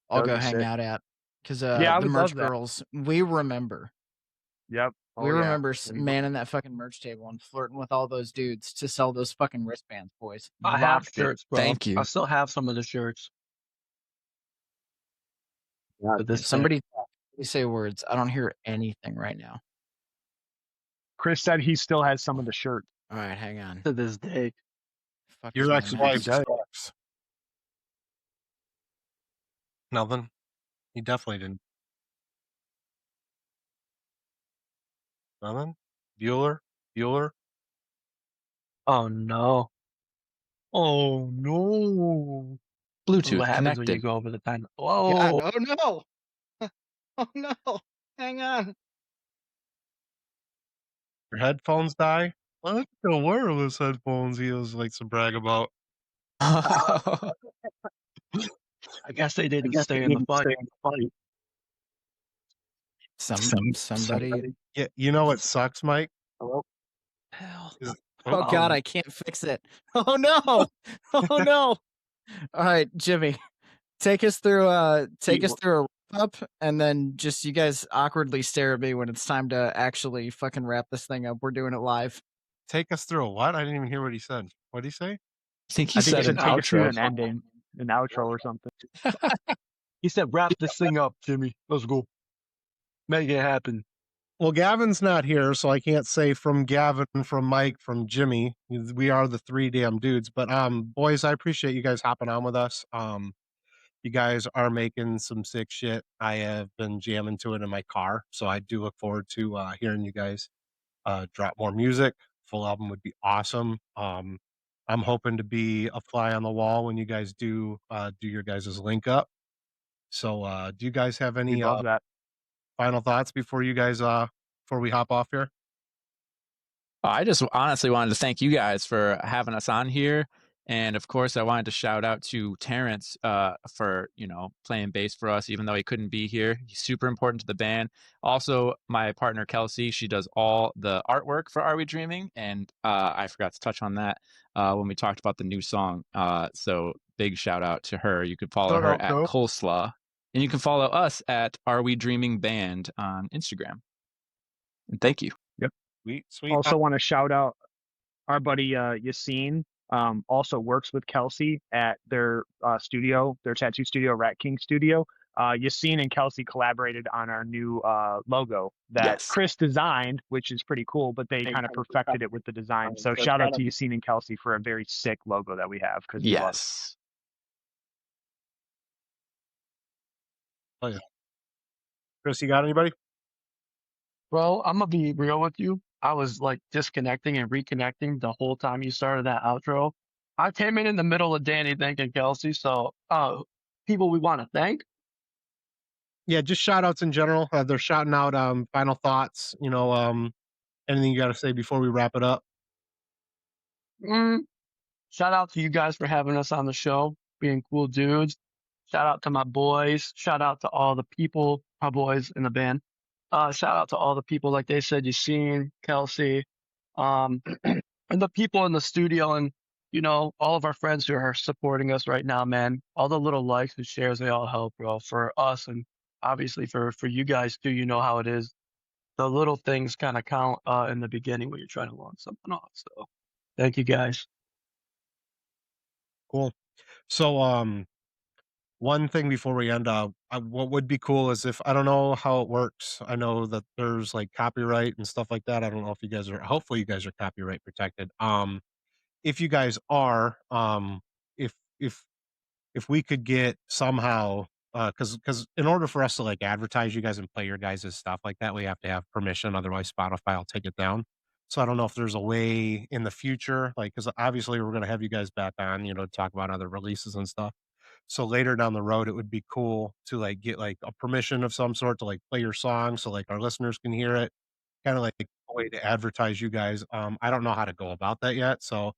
[SPEAKER 2] I'll
[SPEAKER 6] That would
[SPEAKER 2] go
[SPEAKER 6] be
[SPEAKER 2] hang
[SPEAKER 6] sick.
[SPEAKER 2] out at. Because
[SPEAKER 6] Yeah, I
[SPEAKER 2] the
[SPEAKER 6] would
[SPEAKER 2] merch
[SPEAKER 6] love that.
[SPEAKER 2] girls, we remember.
[SPEAKER 6] Yep.
[SPEAKER 2] We
[SPEAKER 6] Oh, yeah.
[SPEAKER 2] remember manning that fucking merch table and flirting with all those dudes to sell those fucking wristbands, boys.
[SPEAKER 4] I have
[SPEAKER 2] Loved it.
[SPEAKER 4] shirts, bro.
[SPEAKER 3] Thank you.
[SPEAKER 4] I still have some of the shirts.
[SPEAKER 6] Yeah,
[SPEAKER 4] But this
[SPEAKER 2] Somebody say words. I don't hear anything right now.
[SPEAKER 6] Chris said he still has some of the shirts.
[SPEAKER 2] All right, hang on.
[SPEAKER 4] to this day.
[SPEAKER 2] Fuck
[SPEAKER 5] Your
[SPEAKER 2] is my
[SPEAKER 5] ex-wife
[SPEAKER 2] mouse?
[SPEAKER 5] sucks. Nothing. He definitely didn't. Nothing. Bueller.
[SPEAKER 4] Oh no. Oh no.
[SPEAKER 3] Bluetooth
[SPEAKER 4] What happens when you
[SPEAKER 3] connected.
[SPEAKER 4] go over the time?
[SPEAKER 2] God,
[SPEAKER 4] Whoa.
[SPEAKER 2] oh no! Oh no! Hang on.
[SPEAKER 5] Your headphones die. Look, the wireless headphones he was like to brag about.
[SPEAKER 4] I guess they didn't stay in the fight.
[SPEAKER 2] Somebody.
[SPEAKER 5] Yeah, you know what sucks, Mike?
[SPEAKER 6] Hello?
[SPEAKER 2] Hell.
[SPEAKER 5] Is-
[SPEAKER 2] Oh God, I can't fix it. Oh no! Oh no! All right, Jimmy, take us through a wrap up, and then just you guys awkwardly stare at me when it's time to actually fucking wrap this thing up. We're doing it live.
[SPEAKER 5] Take us through a what? I didn't even hear what he said. What did he say?
[SPEAKER 3] I think he
[SPEAKER 6] I think
[SPEAKER 3] said
[SPEAKER 6] he
[SPEAKER 3] an
[SPEAKER 6] said take us through
[SPEAKER 3] outro.
[SPEAKER 6] an ending, an outro or something.
[SPEAKER 4] He said, wrap this thing up, Jimmy. Let's go. Make it happen.
[SPEAKER 5] Well, Gavin's not here, so I can't say from Gavin, from Mike, from Jimmy. We are the three damn dudes. But boys, I appreciate you guys hopping on with us. You guys are making some sick shit. I have been jamming to it in my car, so I do look forward to hearing you guys drop more music. Full album would be awesome. I'm hoping to be a fly on the wall when you guys do your guys' link up. So do you guys have any
[SPEAKER 6] We love that.
[SPEAKER 5] final thoughts before you guys before we hop off here?
[SPEAKER 3] I just honestly wanted to thank you guys for having us on here. And of course, I wanted to shout out to Terrence for, playing bass for us, even though he couldn't be here. He's super important to the band. Also, my partner, Kelsey, she does all the artwork for Are We Dreaming? And I forgot to touch on that when we talked about the new song. So big shout out to her. You could follow her at Coleslaw. And you can follow us at Are We Dreaming Band on Instagram. And thank you.
[SPEAKER 5] Sweet.
[SPEAKER 6] Also want to shout out our buddy Yassine. Also works with Kelsey at their studio, their tattoo studio, Rat King Studio. Yassine and Kelsey collaborated on our new logo that Chris designed, which is pretty cool, but they kind of perfected it with the design. So shout out to Yassine and Kelsey for a very sick logo that we have.
[SPEAKER 3] Yes.
[SPEAKER 5] Oh yeah. Chris, you got anybody?
[SPEAKER 4] Bro, I'm gonna be real with you. I was like disconnecting and reconnecting the whole time you started that outro. I came in the middle of Danny thanking Kelsey. So, people we want to thank.
[SPEAKER 5] Yeah, just shout outs in general. They're shouting out final thoughts, anything you got to say before we wrap it up.
[SPEAKER 4] Shout out to you guys for having us on the show, being cool dudes. Shout out to my boys. Shout out to all the people, my boys in the band. Shout out to all the people, like they said, Yassine, Kelsey, and the people in the studio, and all of our friends who are supporting us right now, man. All the little likes and shares, they all help, bro, for us, and obviously for you guys too. You know how it is. The little things kind of count in the beginning when you're trying to launch something off. So, thank you guys.
[SPEAKER 5] Cool. So, one thing before we end, what would be cool is if I don't know how it works. I know that there's like copyright and stuff like that. I don't know if you guys are. Hopefully, you guys are copyright protected. If you guys are, if we could get somehow, because in order for us to like advertise you guys and play your guys' stuff like that, we have to have permission. Otherwise, Spotify will take it down. So I don't know if there's a way in the future, like, because obviously we're going to have you guys back on, to talk about other releases and stuff. So later down the road, it would be cool to like get like a permission of some sort to like play your song, so like our listeners can hear it. Kind of like a way to advertise you guys. I don't know how to go about that yet. So,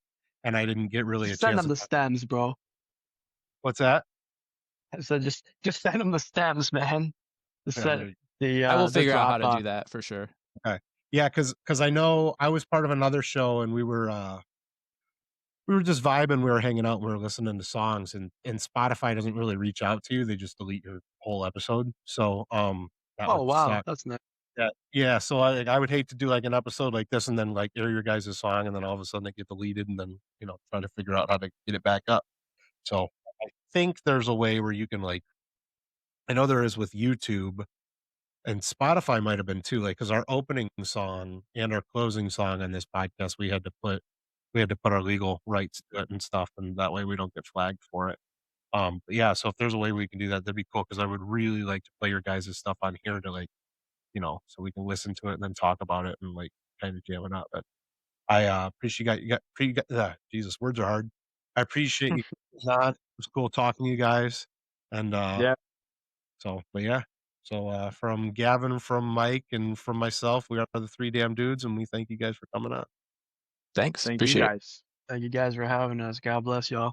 [SPEAKER 5] and I didn't get really
[SPEAKER 4] Just
[SPEAKER 5] a
[SPEAKER 4] send
[SPEAKER 5] chance.
[SPEAKER 4] them the stems, bro.
[SPEAKER 5] What's that?
[SPEAKER 4] So just send them the stems, man. set
[SPEAKER 5] there
[SPEAKER 4] the
[SPEAKER 3] I will
[SPEAKER 4] the
[SPEAKER 3] figure out how to
[SPEAKER 4] Dropbox.
[SPEAKER 3] do that for sure.
[SPEAKER 5] Yeah, because I know I was part of another show and we were just vibing, we were hanging out, we were listening to songs, and Spotify doesn't really reach out to you, they just delete your whole episode. So, that
[SPEAKER 4] Oh
[SPEAKER 5] would
[SPEAKER 4] wow,
[SPEAKER 5] suck.
[SPEAKER 4] that's nice.
[SPEAKER 5] Yeah, so I would hate to do, like, an episode like this and then, like, air your guys' song, and then all of a sudden it get deleted, and then, try to figure out how to get it back up. So, I think there's a way where you can, like I know there is with YouTube, and Spotify might have been too, like, because our opening song and our closing song on this podcast, we had to put our legal rights to it and stuff, and that way we don't get flagged for it. But yeah, so if there's a way we can do that, that'd be cool, because I would really like to play your guys' stuff on here to, like, so we can listen to it and then talk about it and, like, kinda jam it out. But I, appreciate Jesus, words are hard. I appreciate you on. It was cool talking to you guys, and,
[SPEAKER 6] Yeah.
[SPEAKER 5] but yeah. So, from Gavin, from Mike, and from myself, we are the 3 Damn Dudes, and we thank you guys for coming on.
[SPEAKER 3] Thanks.
[SPEAKER 6] Thank you
[SPEAKER 3] Appreciate it.
[SPEAKER 6] guys.
[SPEAKER 4] Thank you guys for having us. God bless y'all.